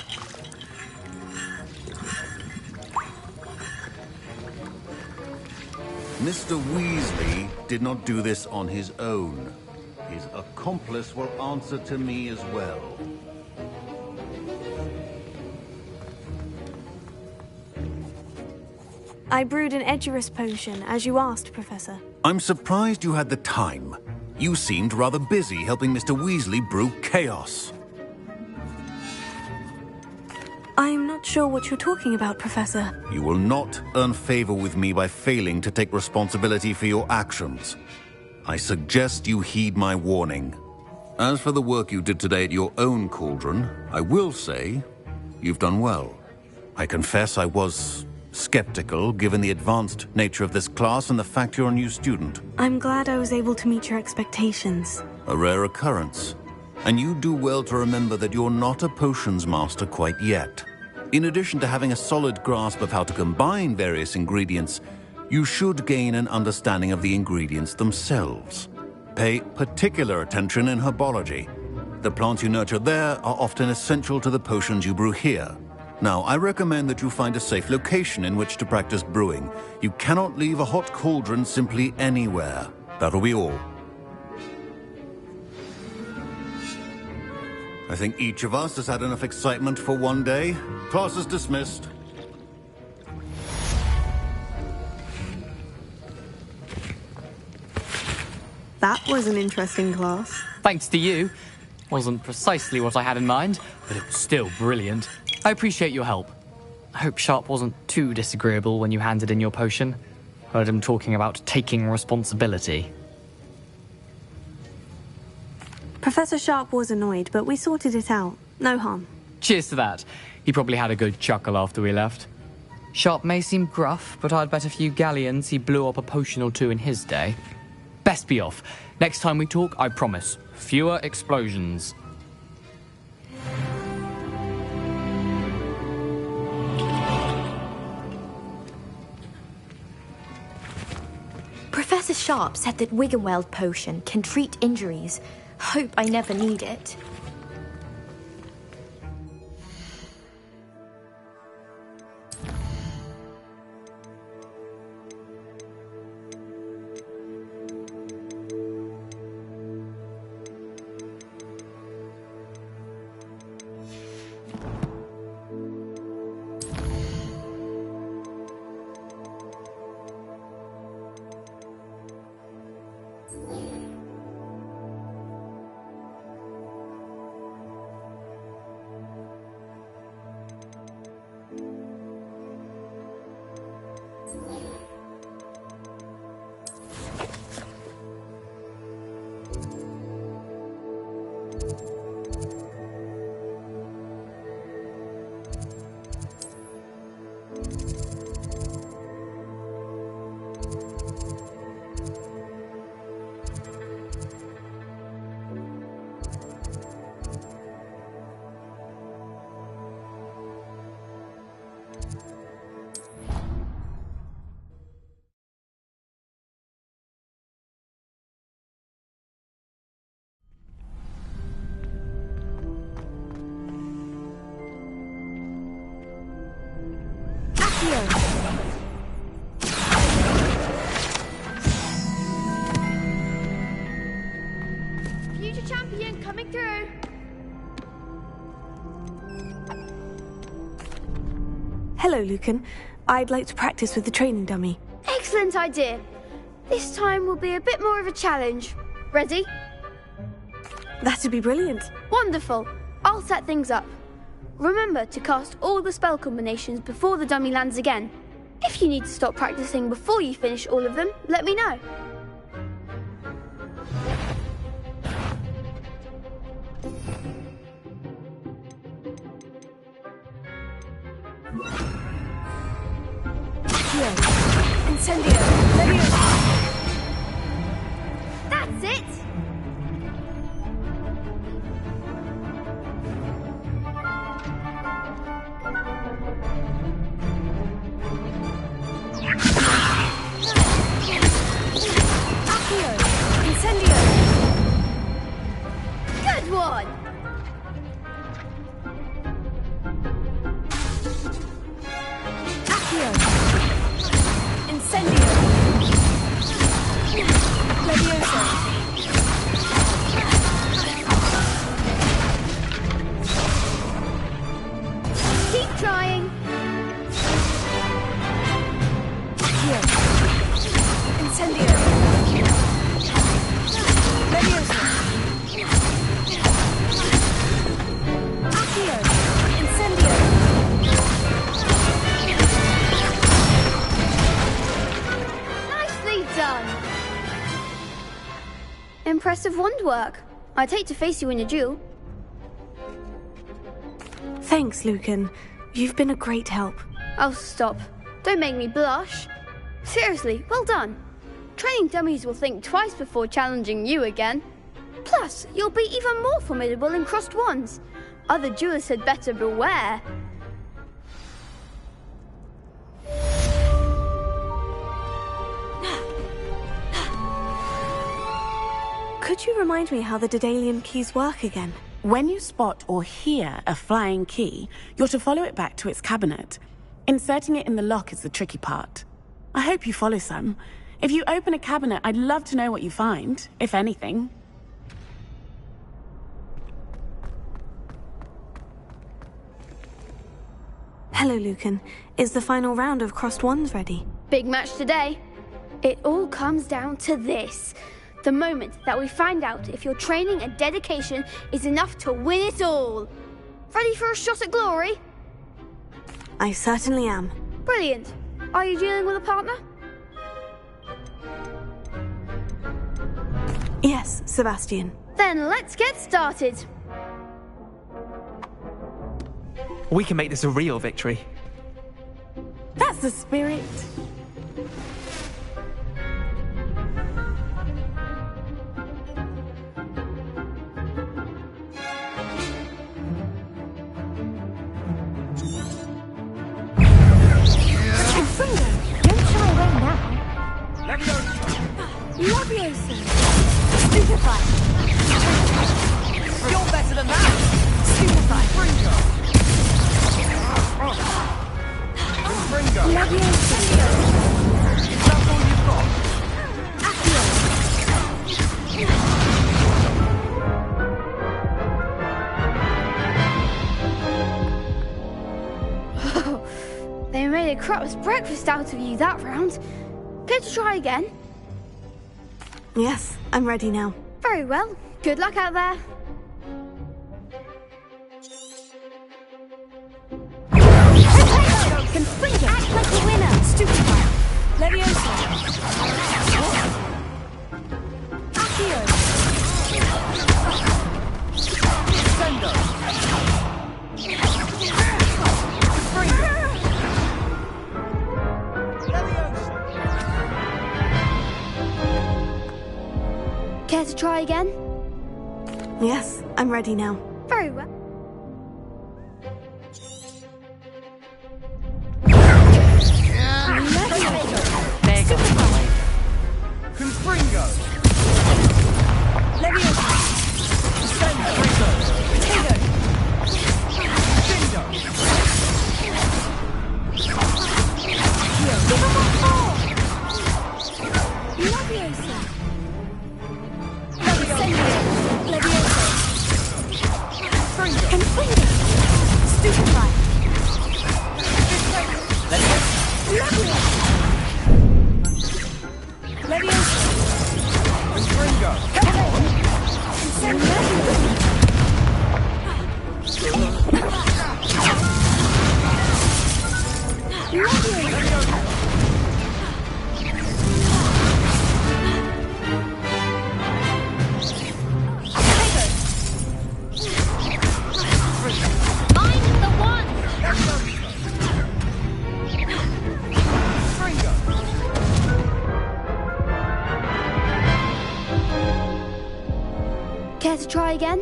Mr. Weasley did not do this on his own. His accomplice will answer to me as well. I brewed an Edurus potion, as you asked, Professor. I'm surprised you had the time. You seemed rather busy helping Mr. Weasley brew chaos. I'm not sure what you're talking about, Professor. You will not earn favor with me by failing to take responsibility for your actions. I suggest you heed my warning. As for the work you did today at your own cauldron, I will say you've done well. I confess I was skeptical, given the advanced nature of this class and the fact you're a new student. I'm glad I was able to meet your expectations. A rare occurrence. And you do well to remember that you're not a potions master quite yet. In addition to having a solid grasp of how to combine various ingredients, you should gain an understanding of the ingredients themselves. Pay particular attention in herbology. The plants you nurture there are often essential to the potions you brew here. Now, I recommend that you find a safe location in which to practice brewing. You cannot leave a hot cauldron simply anywhere. That'll be all. I think each of us has had enough excitement for one day. Class is dismissed. That was an interesting class. Thanks to you. Wasn't precisely what I had in mind, but it was still brilliant. I appreciate your help. I hope Sharp wasn't too disagreeable when you handed in your potion. Heard him talking about taking responsibility. Professor Sharp was annoyed, but we sorted it out. No harm. Cheers to that. He probably had a good chuckle after we left. Sharp may seem gruff, but I'd bet a few galleons he blew up a potion or two in his day. Best be off. Next time we talk, I promise, fewer explosions. Professor Sharp said that Wiggenweld potion can treat injuries. Hope I never need it. Future champion coming through. Hello, Lucan. I'd like to practice with the training dummy. Excellent idea. This time will be a bit more of a challenge. Ready? That'd be brilliant. Wonderful. I'll set things up. Remember to cast all the spell combinations before the dummy lands again. If you need to stop practicing before you finish all of them, let me know. Incendio! Leviosa! That's it! Accio! Incendio! Good one! Accio! Incendio! Leviosa! Keep trying! Accio! Incendio! Leviosa! Accio! Incendio! Nicely done! Impressive wand work. I'd hate to face you in a duel. Thanks, Lucan. You've been a great help. Oh, stop. Don't make me blush. Seriously, well done. Training dummies will think twice before challenging you again. Plus, you'll be even more formidable in crossed wands. Other duelists had better beware. Could you remind me how the Daedalian keys work again? When you spot or hear a flying key, you're to follow it back to its cabinet. Inserting it in the lock is the tricky part. I hope you follow some. If you open a cabinet, I'd love to know what you find, if anything. Hello, Lucan. Is the final round of crossed wands ready? Big match today. It all comes down to this. The moment that we find out if your training and dedication is enough to win it all. Ready for a shot at glory? I certainly am. Brilliant. Are you dealing with a partner? Yes, Sebastian. Then let's get started. We can make this a real victory. That's the spirit. Don't shy away now. Leviosa. Stupefy. You're better than that! Stupefy. Leviosa. Is that all you've got? They made a crap's breakfast out of you that round. Care to try again? Yes, I'm ready now. Very well. Good luck out there. Confringo. Act like a winner. Stupefy. Leviosa. Accio. Sendo. Care to try again? Yes, I'm ready now. Very well. Confringo. Leviosa. Sendo. Potato. Sendo. Leviosa. Leviosa. Confringo. Stupefy. Leviosa. Leviosa. Confringo. Care to try again?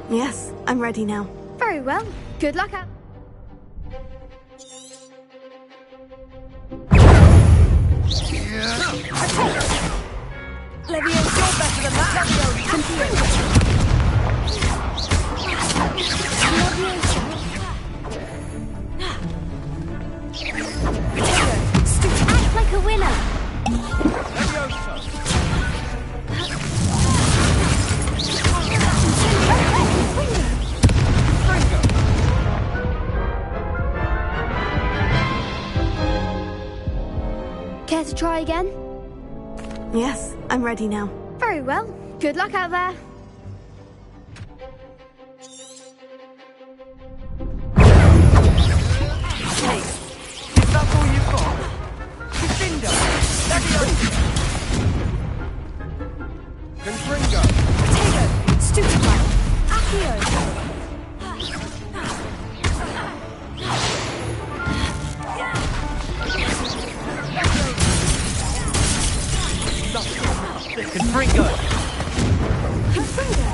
Yes, I'm ready now. Very well. Good luck out. Leviosa. You're better than that! Act like a winner. Care to try again? Yes, I'm ready now. Very well. Good luck out there. Hey, is that all you've got? Cinder! Leviosa! Confringo! Potato. Stupefy. Accio. Confringo! Confringo.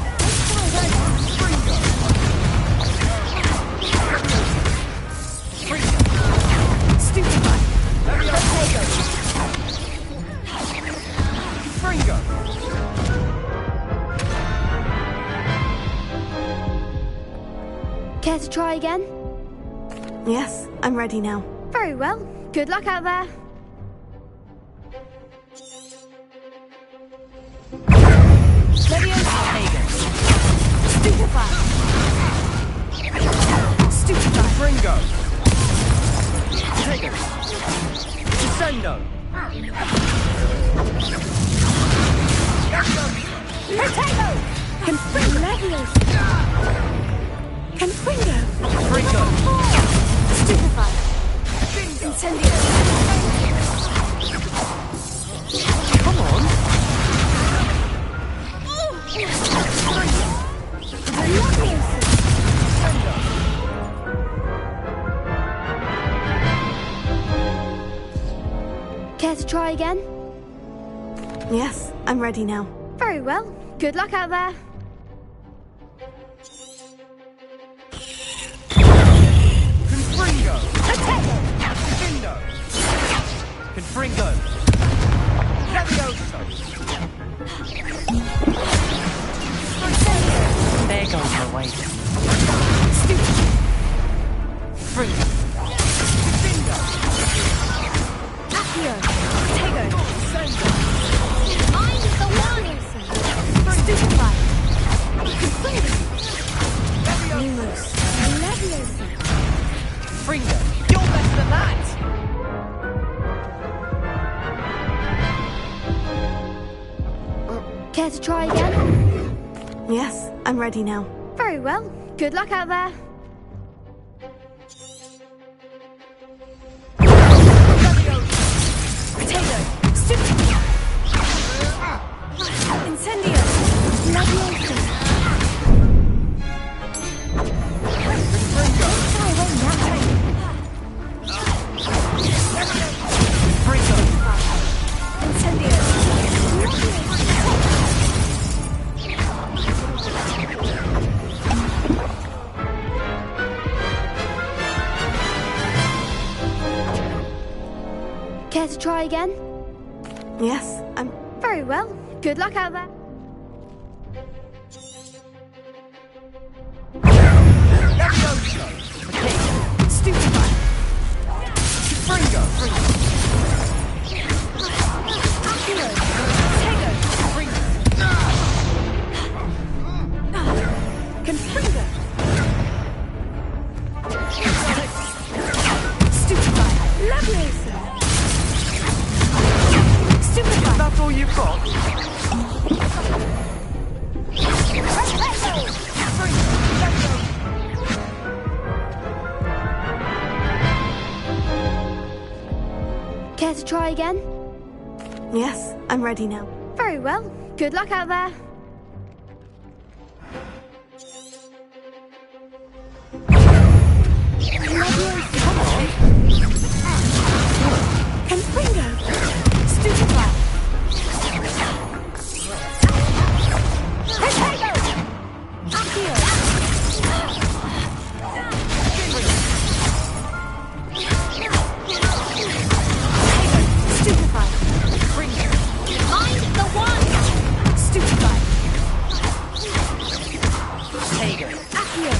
Stupefy. Potato. Confringo! Care to try again? Yes, I'm ready now. Very well. Good luck out there. Leviosa. Stupefy. Stupefy. Confringo! Potato! Descendo! try again? Yes, I'm ready now. Very well. Good luck out there. Confringo! Confrindo! Confringo! Levioso! There goes my way. Free. Accio! Tego! Mind the one! Stupefy! Lumos. Leviosa! Fringo, you're better than that! Care to try again? Yes, I'm ready now. Very well. Good luck out there. Potato! Stupefy! Incendio! Leviosa! Care to try again? Yes, I'm... Very well. Good luck out there. Stupefy! Fringo! Accio! Tego! Confringo! Stupefy! Leviosa! Stupefy! Is that all you've got? Care to try again? Yes, I'm ready now. Very well. Good luck out there. Confringo! Stupefy! Potato! Accio! Stupefy! Mind the one! Stupefy! Tego. Accio!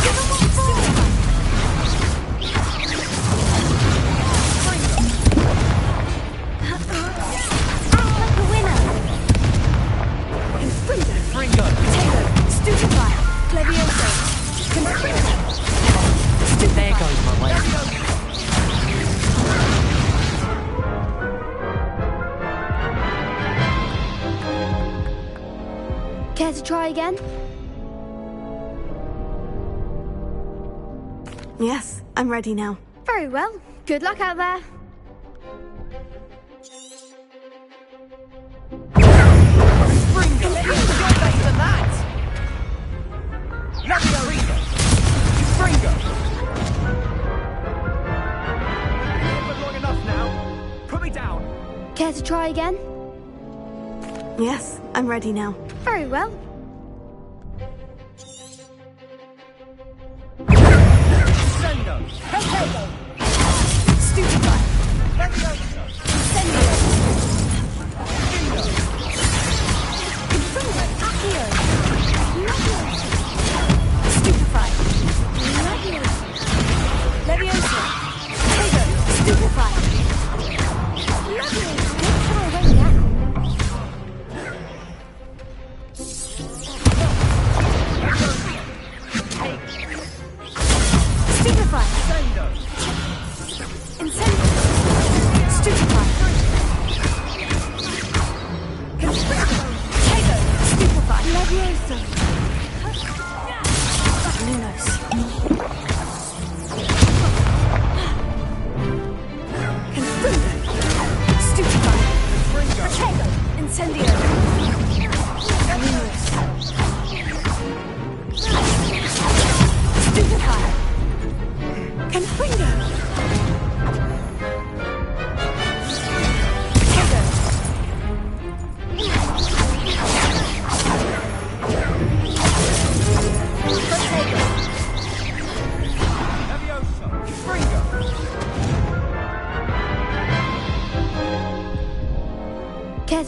Give him one more! Like a winner! Confringo! Fringo. Potato! Stupefy! Leviosa! Confringo! There goes my way. Care to try again? Yes, I'm ready now. Very well. Good luck out there. Fringo! You're better than that! Levioso! Fringo! Been here for long enough now. Put me down! Care to try again? Yes, I'm ready now. Very well. Sendo! Potato! Stupefy! Levioso! Incendio! Fringo! Confringo! Accio! Leviosa! Stupefy! Leviosa! Tego! Stupefy! Leviosa! Don't throw away now! Stupefy! Sendo! Incendio! Stupefy! Confringo! Tego! Stupefy! Leviosa! Lunos! Confringo! Stupefy! Tego! Incendio! Lunos! Stupefy! Confringo!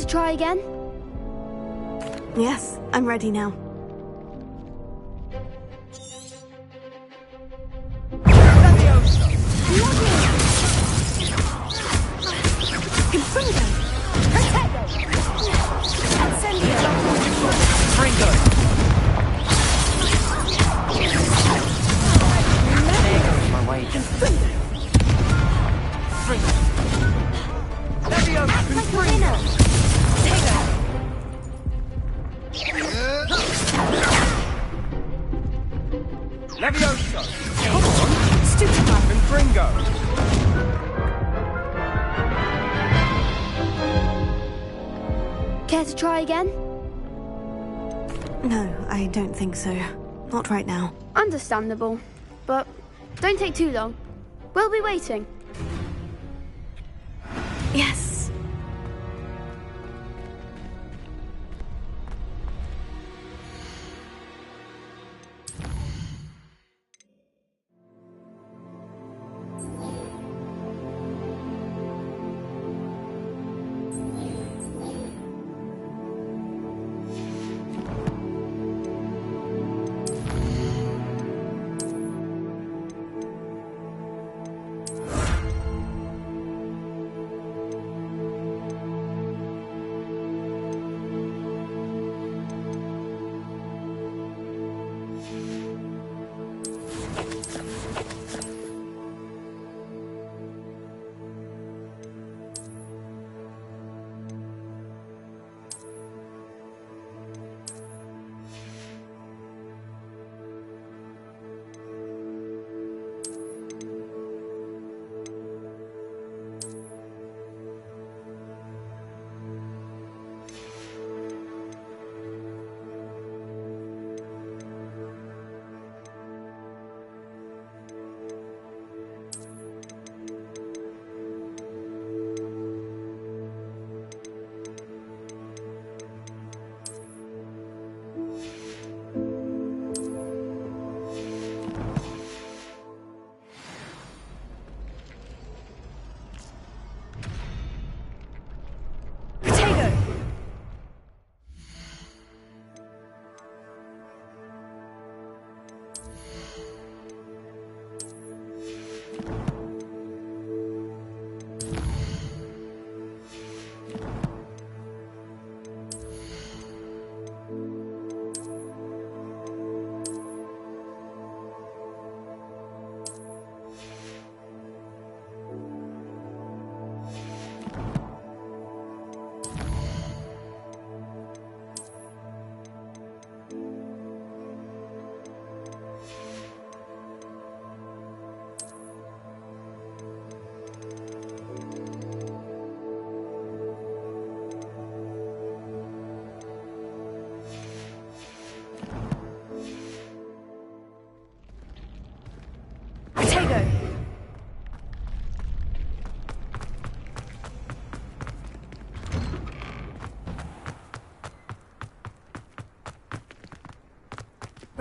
to try again? Yes, I'm ready now. Levioso! Come on! Stitchback and Gringo! Care to try again? No, I don't think so. Not right now. Understandable. But don't take too long. We'll be waiting. Yes.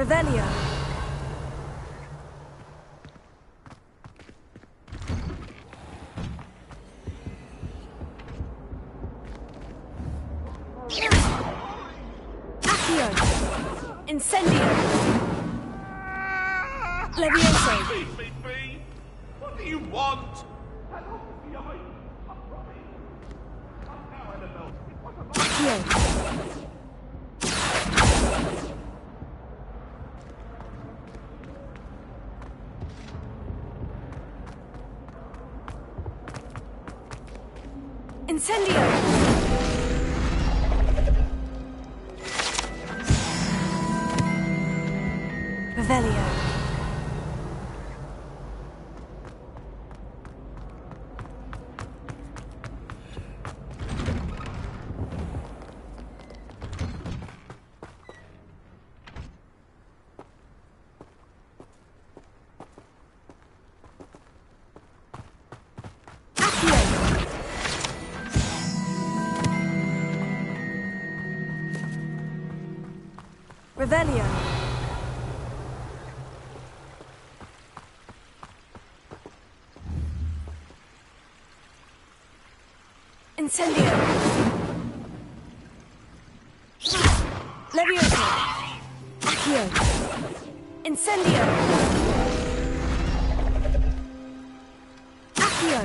Revelio. Accio. Incendio. Levioso. Leave me be! What do you want? Accio. Incendio! Revelio. Revelio. Incendio. Levioso! Accio! Incendio! Accio!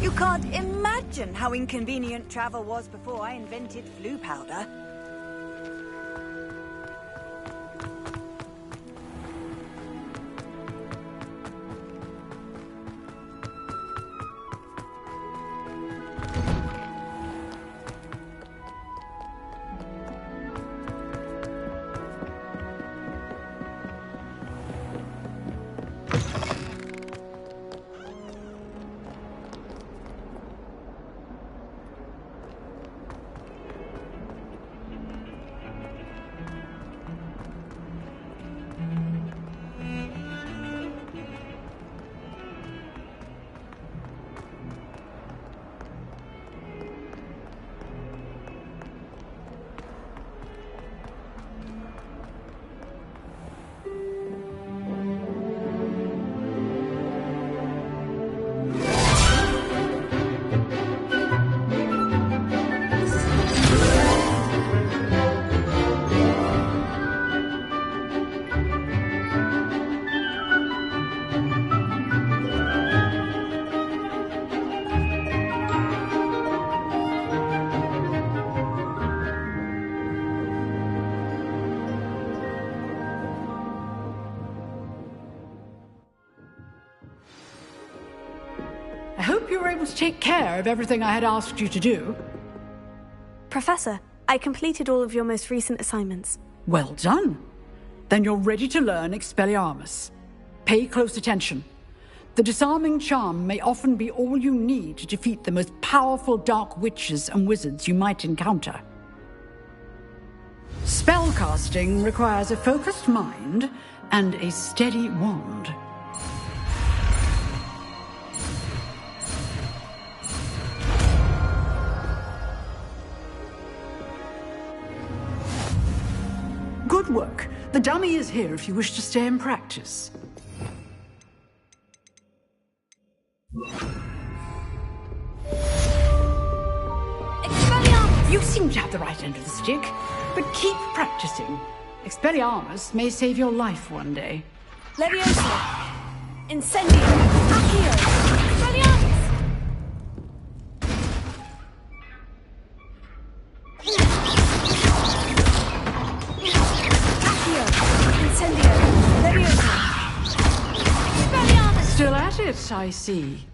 You can't imagine how inconvenient travel was before I invented flu powder. I hope you were able to take care of everything I had asked you to do. Professor, I completed all of your most recent assignments. Well done. Then you're ready to learn Expelliarmus. Pay close attention. The disarming charm may often be all you need to defeat the most powerful dark witches and wizards you might encounter. Spellcasting requires a focused mind and a steady wand. Good work. The dummy is here if you wish to stay and practice. Expelliarmus! You seem to have the right end of the stick, but keep practicing. Expelliarmus may save your life one day. Levioso! Incendio! Accio! Expelliarmus! Still at it, I see.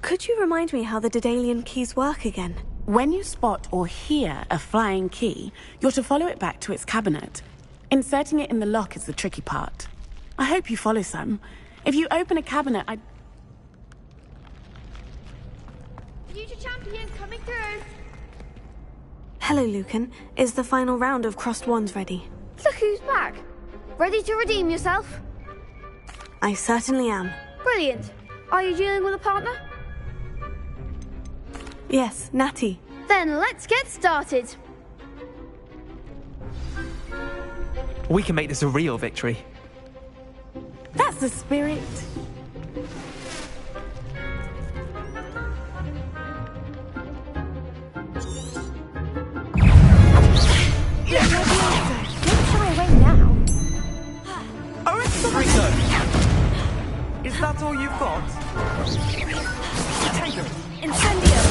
Could you remind me how the Daedalian keys work again? When you spot or hear a flying key, you're to follow it back to its cabinet. Inserting it in the lock is the tricky part. I hope you follow some. If you open a cabinet, Future champion coming through. Hello, Lucan. Is the final round of Crossed Wands ready? Look who's back. Ready to redeem yourself? I certainly am. Brilliant. Are you dealing with a partner? Yes, Natty. Then let's get started. We can make this a real victory. That's the spirit. Don't shy away now. Ringo! Is that all you've got? Take it! Incendio!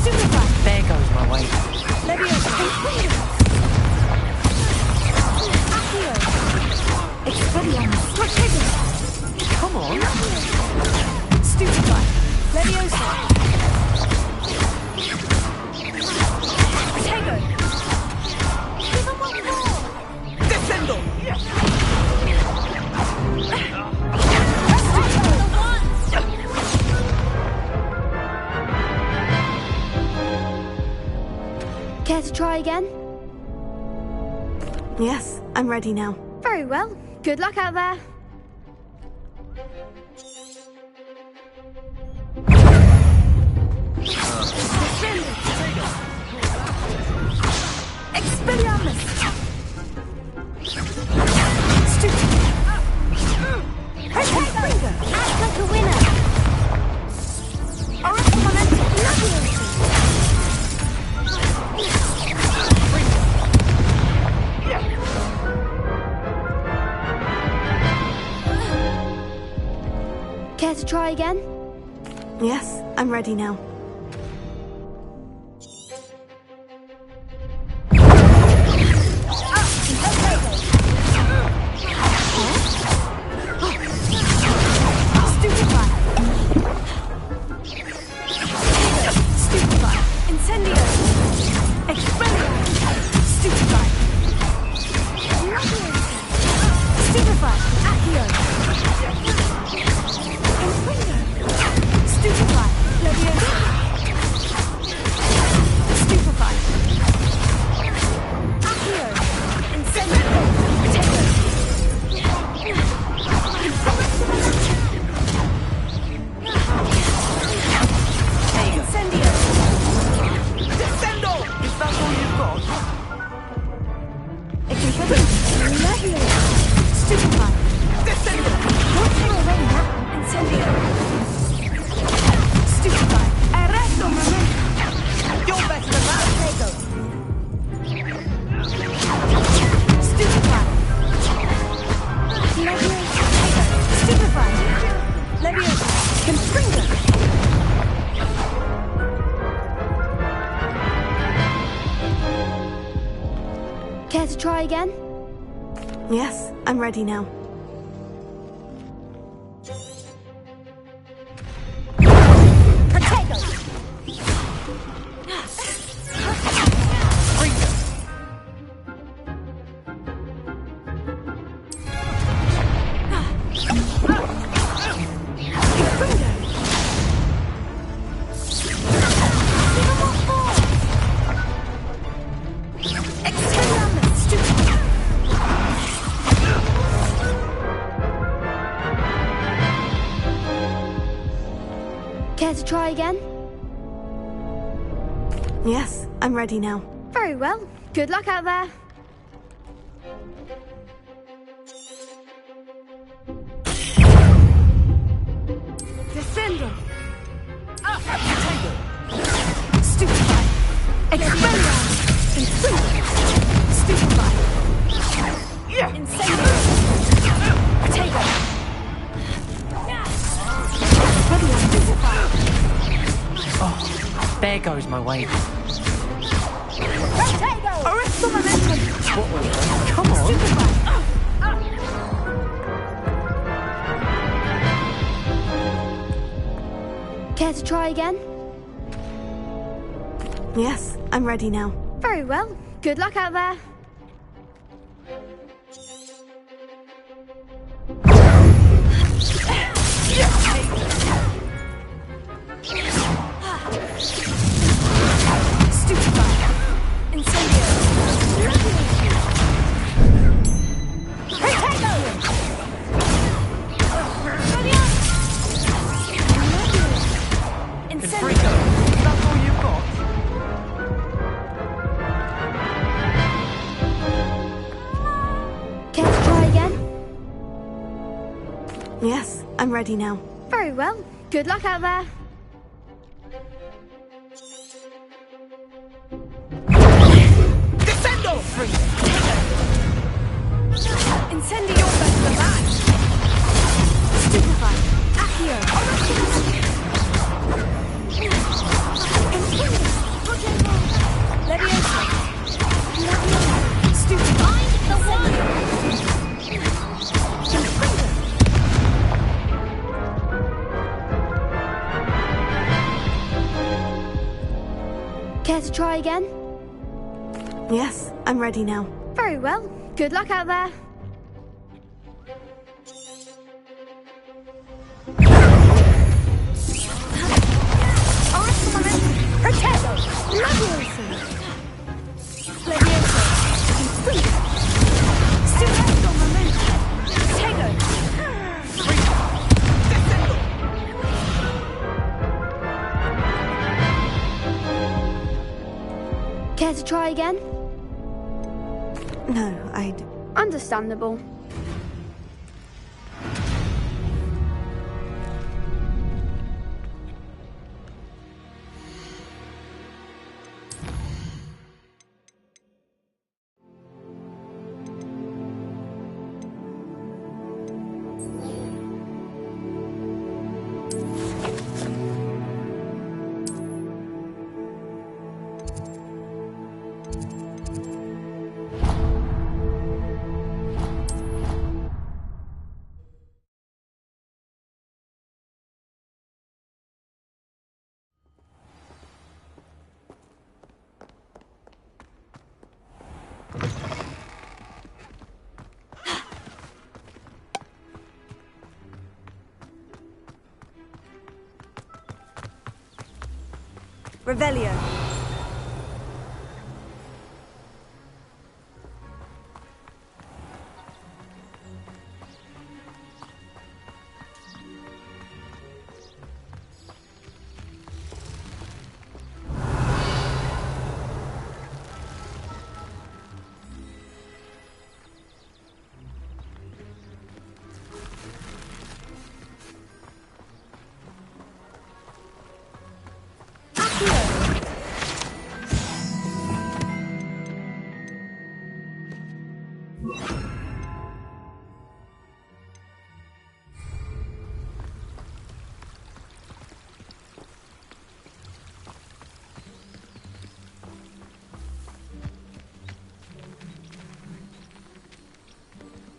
Superfly! There goes my way. Leviosa! Accio! Expelliarmus! Protego! Come on! Stupefy! Leviosa! Protego! Give him one more! Descendo! Care to try again? Yes, I'm ready now. Very well. Good luck out there. Expelliarmus! Stupid! Protego! Act like a winner! Oracle Momentum! Leviosa! Care to try again? Yes, I'm ready now. Care to try again? Yes, I'm ready now. Care to try again? Yes, I'm ready now. Very well. Good luck out there. Descendo! Stupefy! Expelliarmus! Stupefy! Incendio! Protego! Oh, there goes my way. Protego! Arresto Momentum! Come on! Stupefy! Care to try again? Yes, I'm ready now. Very well. Good luck out there. I'm ready now. Very well. Good luck out there. Descendo! Incendio versus that! Stupefy! Accio! Leviosa! Stupefy! Find the one! Care to try again? Yes, I'm ready now. Very well. Good luck out there. Protego! Leviosa! Leviosa! Stupendo momento! Protego! Care to try again? No, I'd... Understandable. Revelio.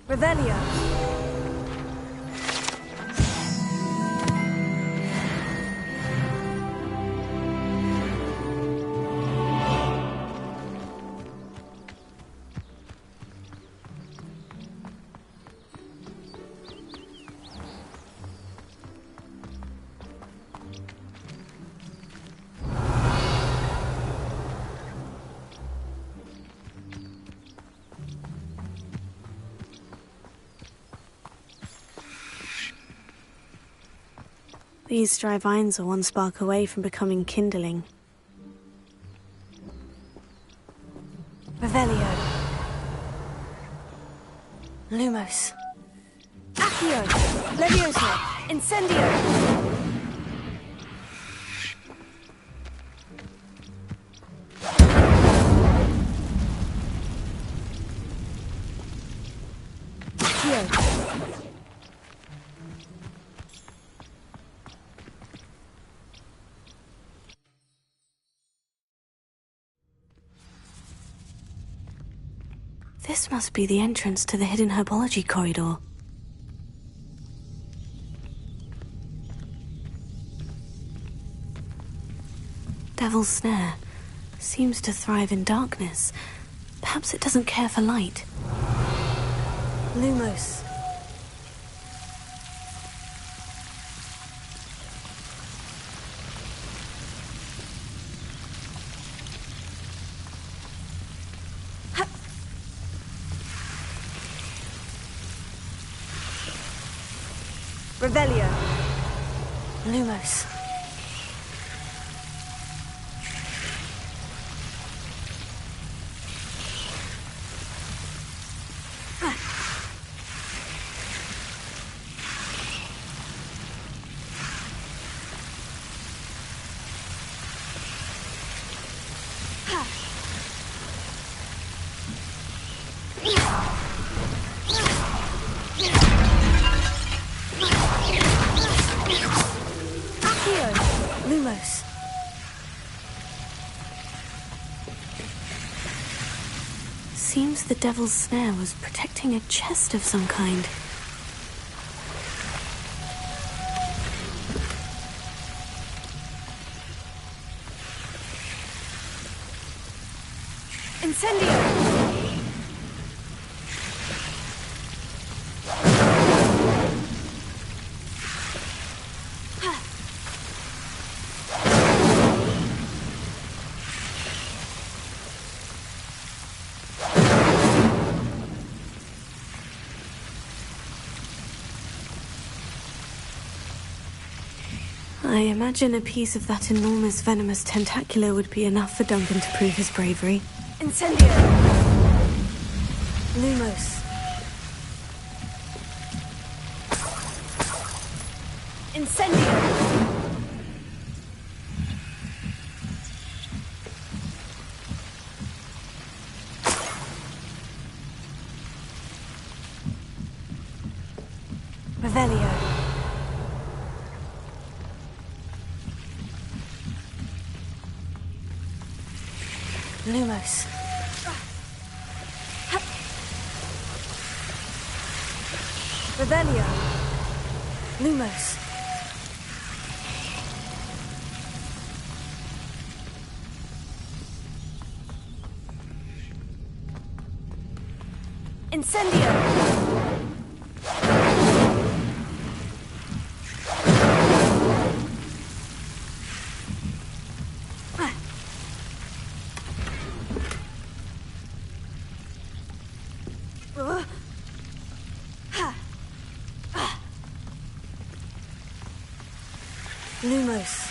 Revelio. These dry vines are one spark away from becoming kindling. Revelio. Lumos. Accio. Leviosa. Incendio. This must be the entrance to the hidden herbology corridor. Devil's Snare seems to thrive in darkness. Perhaps it doesn't care for light. Lumos. Revelio. Lumos. Accio! Lumos. Seems the devil's snare was protecting a chest of some kind. Incendio! I imagine a piece of that enormous venomous tentacular would be enough for Duncan to prove his bravery. Incendio! Lumos. Incendio! Revelio. Lumos. Revelio! Lumos. Incendio! Lumos.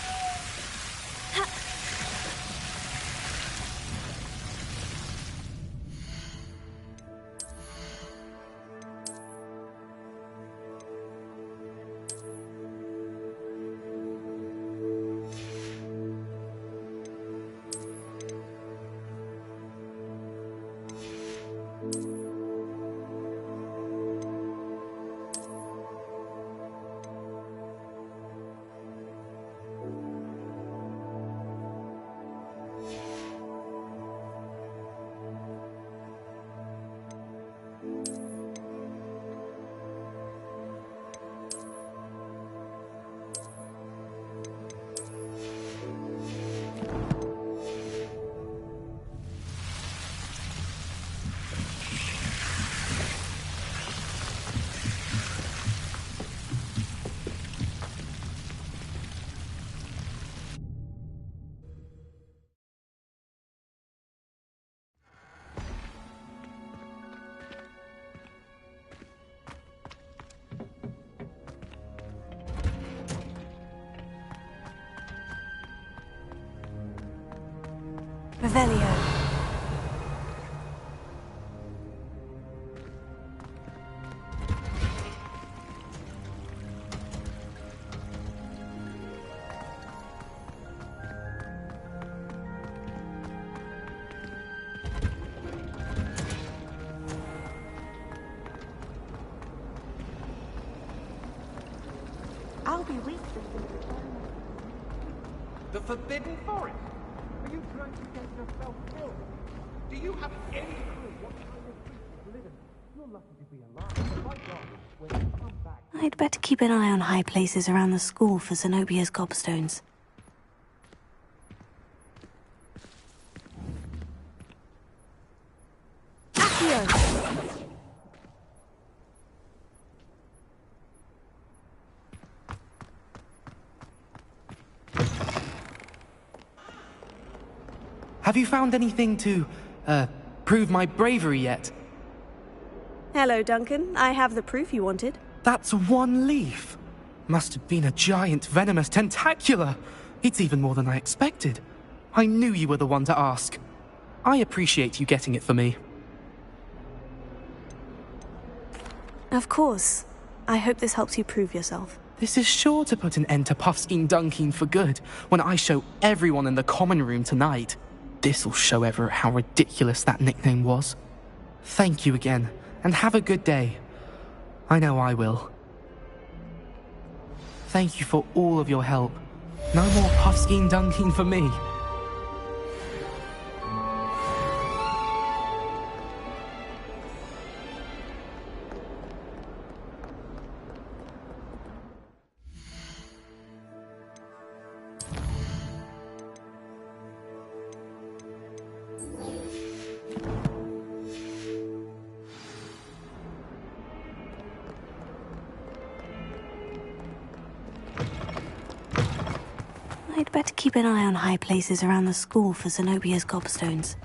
Revelio. I'll be with you. The Forbidden Forest? Are you trying to get yourself killed? Do you have any clue what kind of creatures live in? You're lucky to be alive. If I die, when you come back... I'd better keep an eye on high places around the school for Zenobia's gobstones. Accio! Have you found anything to, prove my bravery yet? Hello, Duncan. I have the proof you wanted. That's one leaf. Must have been a giant venomous tentacula. It's even more than I expected. I knew you were the one to ask. I appreciate you getting it for me. Of course. I hope this helps you prove yourself. This is sure to put an end to Puffskein Dunkeen for good when I show everyone in the common room tonight. This'll show Everett how ridiculous that nickname was. Thank you again, and have a good day. I know I will. Thank you for all of your help. No more Puffskein dunking for me. I'd better keep an eye on high places around the school for Zenobia's gobstones.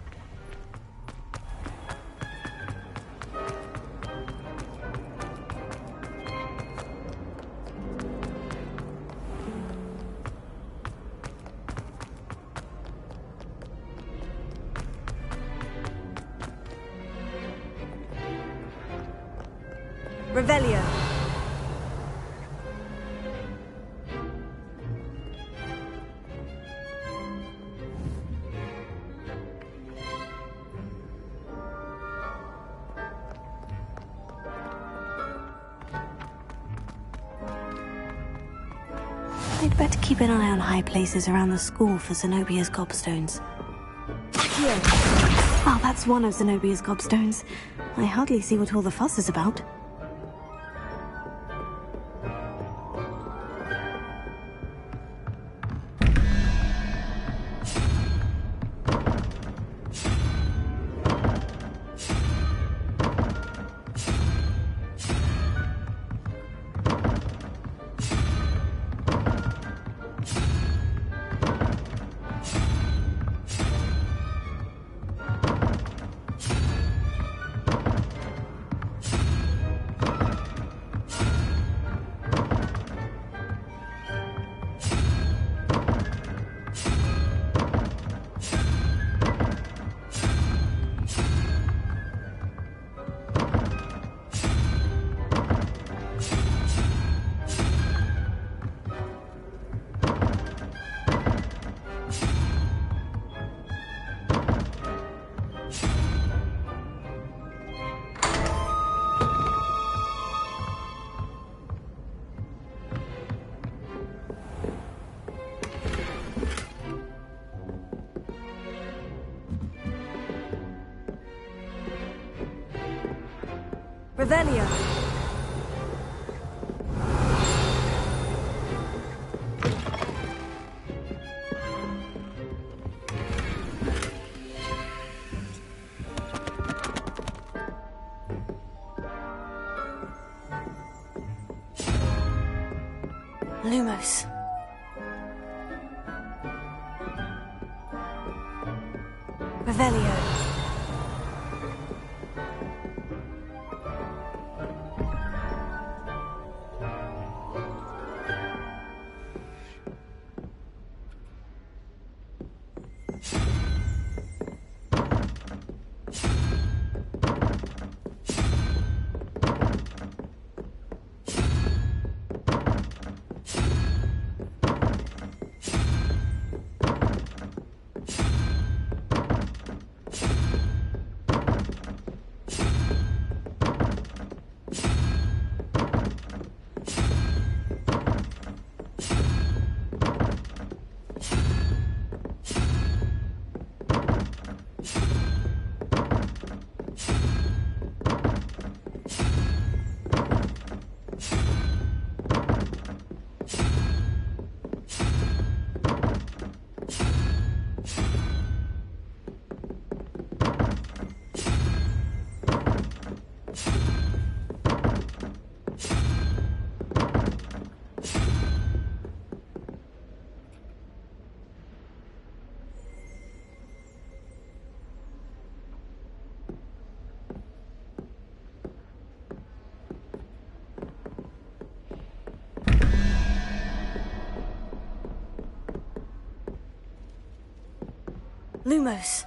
Revelio. I'd better keep an eye on high places around the school for Zenobia's gobstones. Here. Oh, that's one of Zenobia's gobstones. I hardly see what all the fuss is about. Revelio. Lumos. Revelio. Lumos.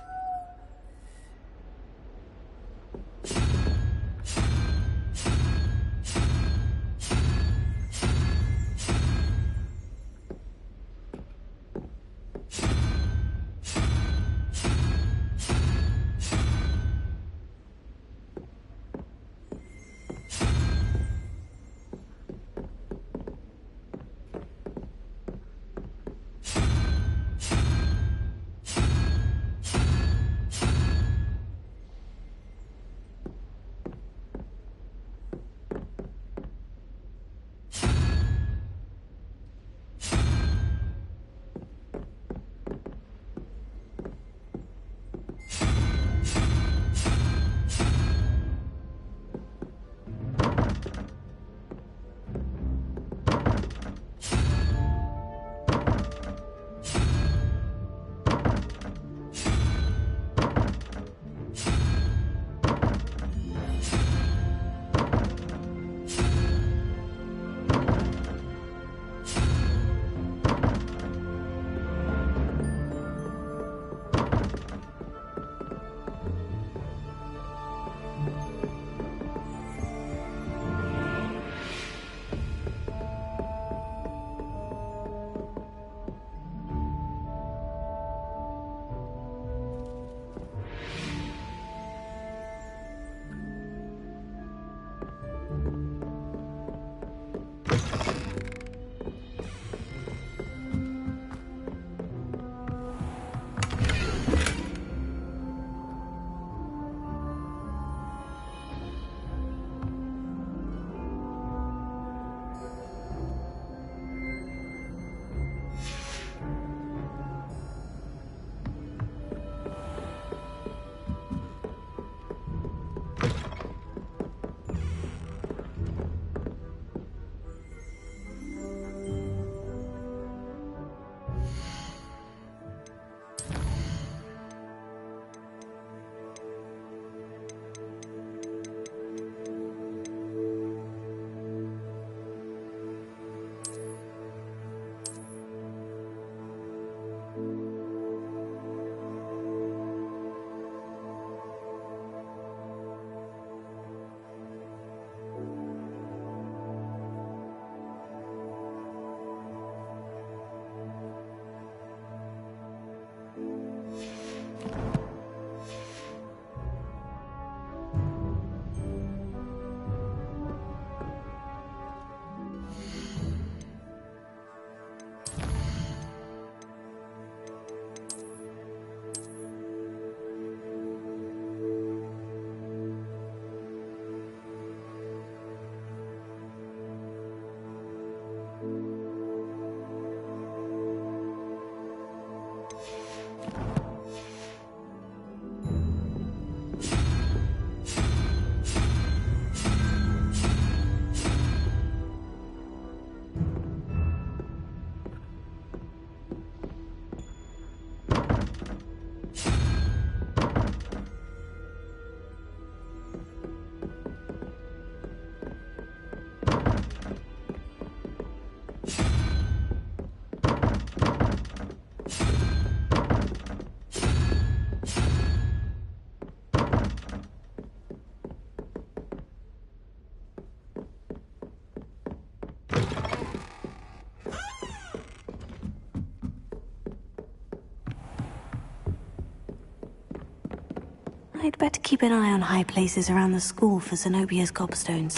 I'd better keep an eye on high places around the school for Zenobia's gobstones.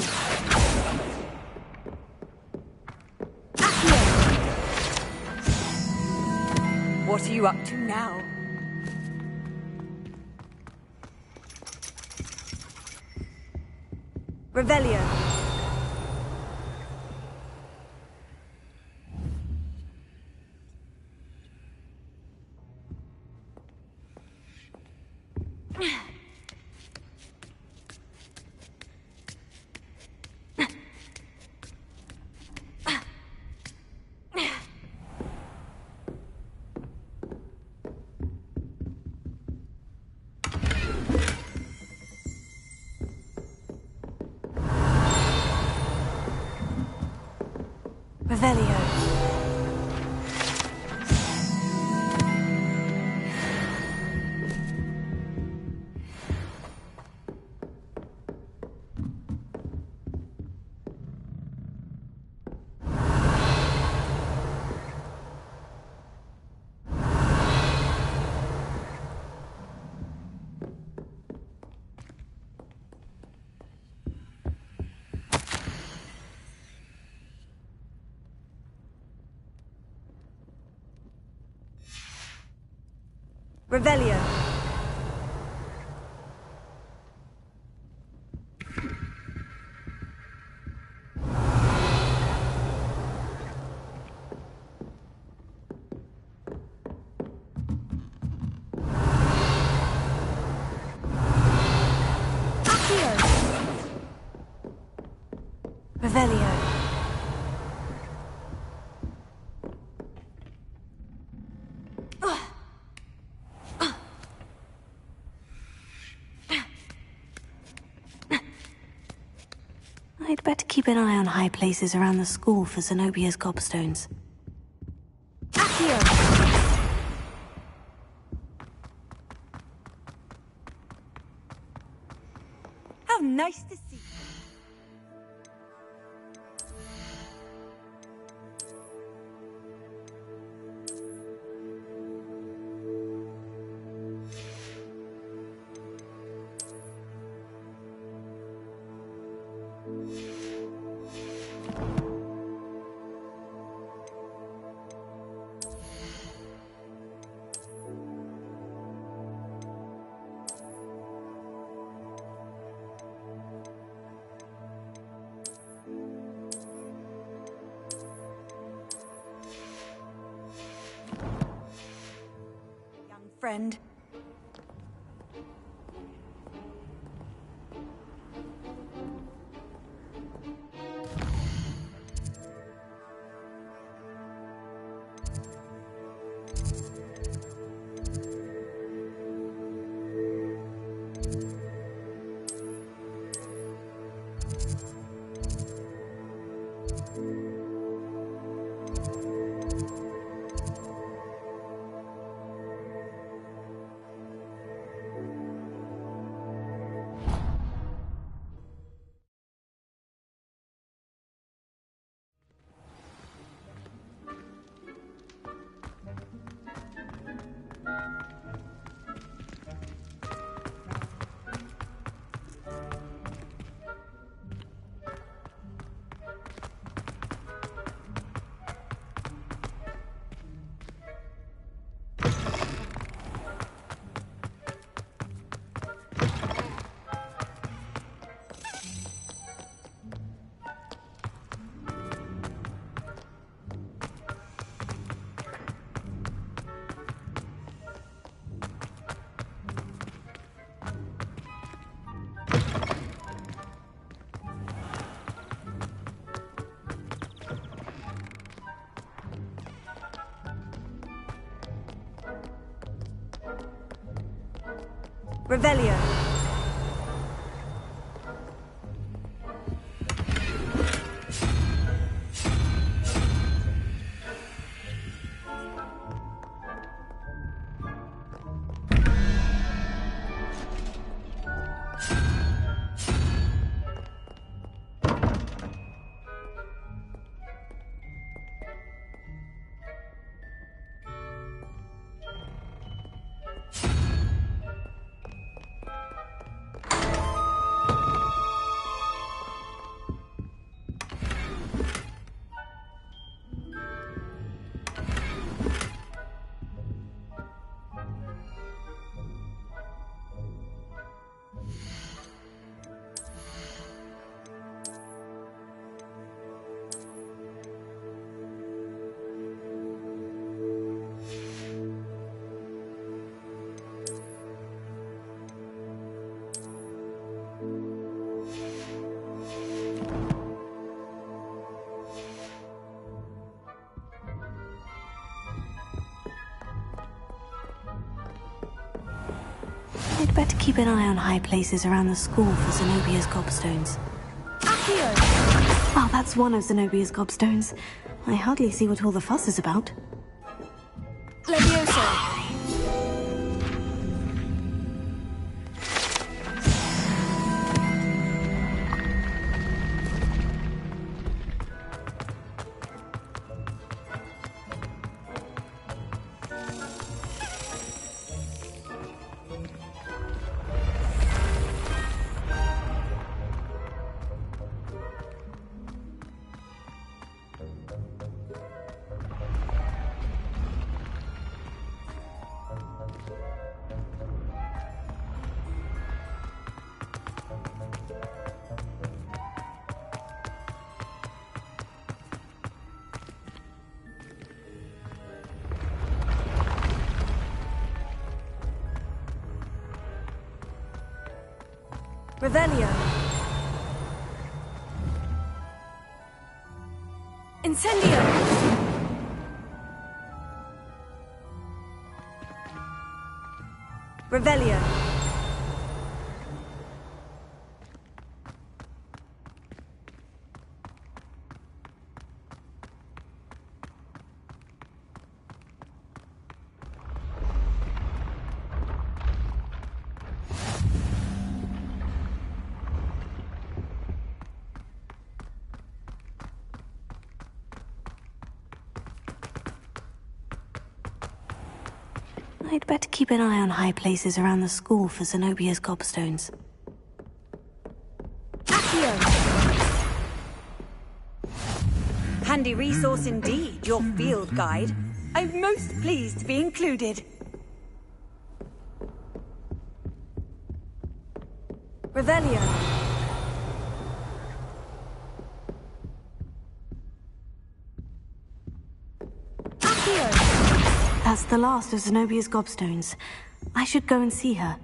What are you up to now? Revelio. Revelio. Revelio. Revelio. I'd better keep an eye on high places around the school for Zenobia's gobstones. How nice to see you. Friend. Revelio. I'd better keep an eye on high places around the school for Zenobia's gobstones. Accio! Oh, that's one of Zenobia's gobstones. I hardly see what all the fuss is about. Levioso! Revelio. Incendio. Revelio. I'd better keep an eye on high places around the school for Zenobia's gobstones. Accio! Handy resource indeed, your field guide. I'm most pleased to be included. Revelio. That's the last of Zenobia's gobstones. I should go and see her.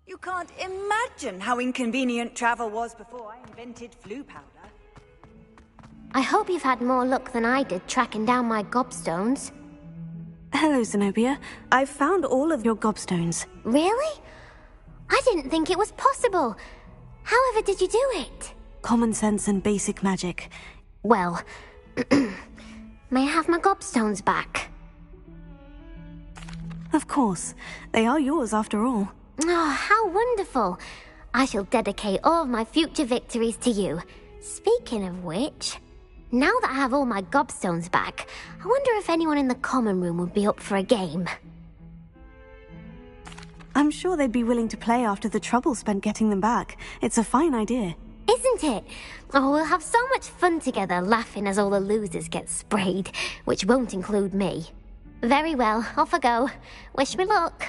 You can't imagine how inconvenient travel was before I invented flu powder. I hope you've had more luck than I did tracking down my gobstones. Hello, Zenobia. I've found all of your gobstones. Really? I didn't think it was possible. However did you do it? Common sense and basic magic. Well, may I have my gobstones back? Of course. They are yours after all. Oh, how wonderful. I shall dedicate all of my future victories to you. Speaking of which, now that I have all my gobstones back, I wonder if anyone in the common room would be up for a game. I'm sure they'd be willing to play after the trouble spent getting them back. It's a fine idea. Isn't it? Oh, we'll have so much fun together laughing as all the losers get sprayed, which won't include me. Very well, off I go. Wish me luck.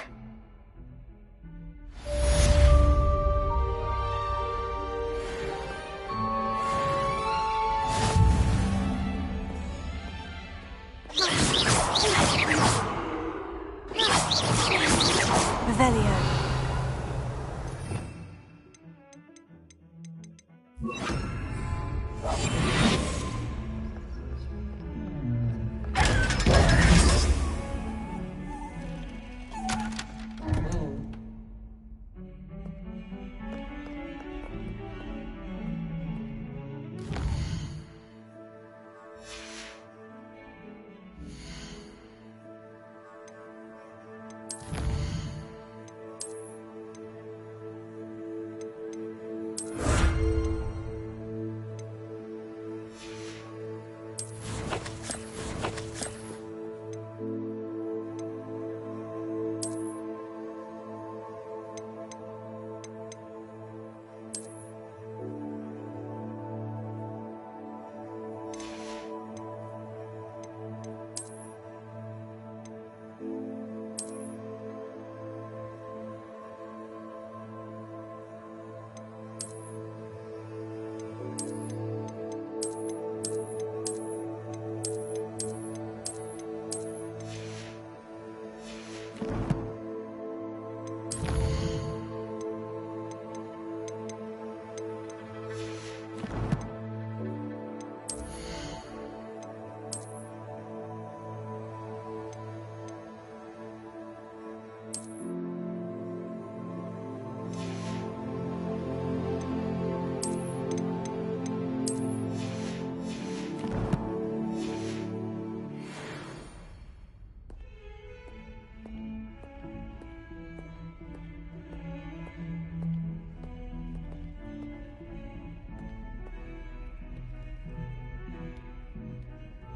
Revelio.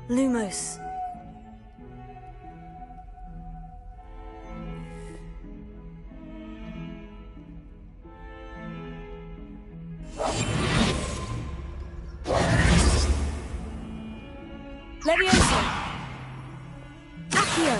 Lumos. Levioso. Accio.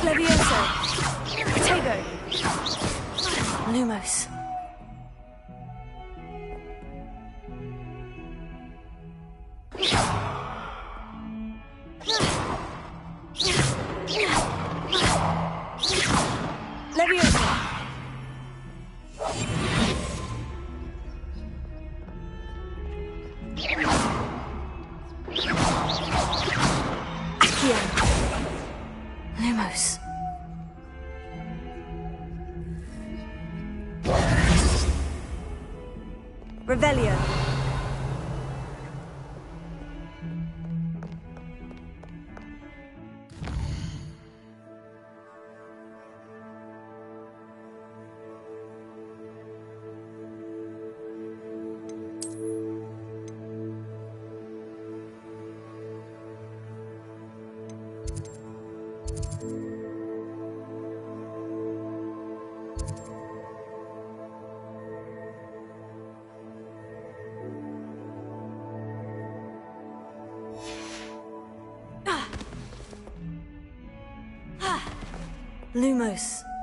Levioso. Protego. Lumos. Levioso. Accio. Lumos. Revelio. Lumos.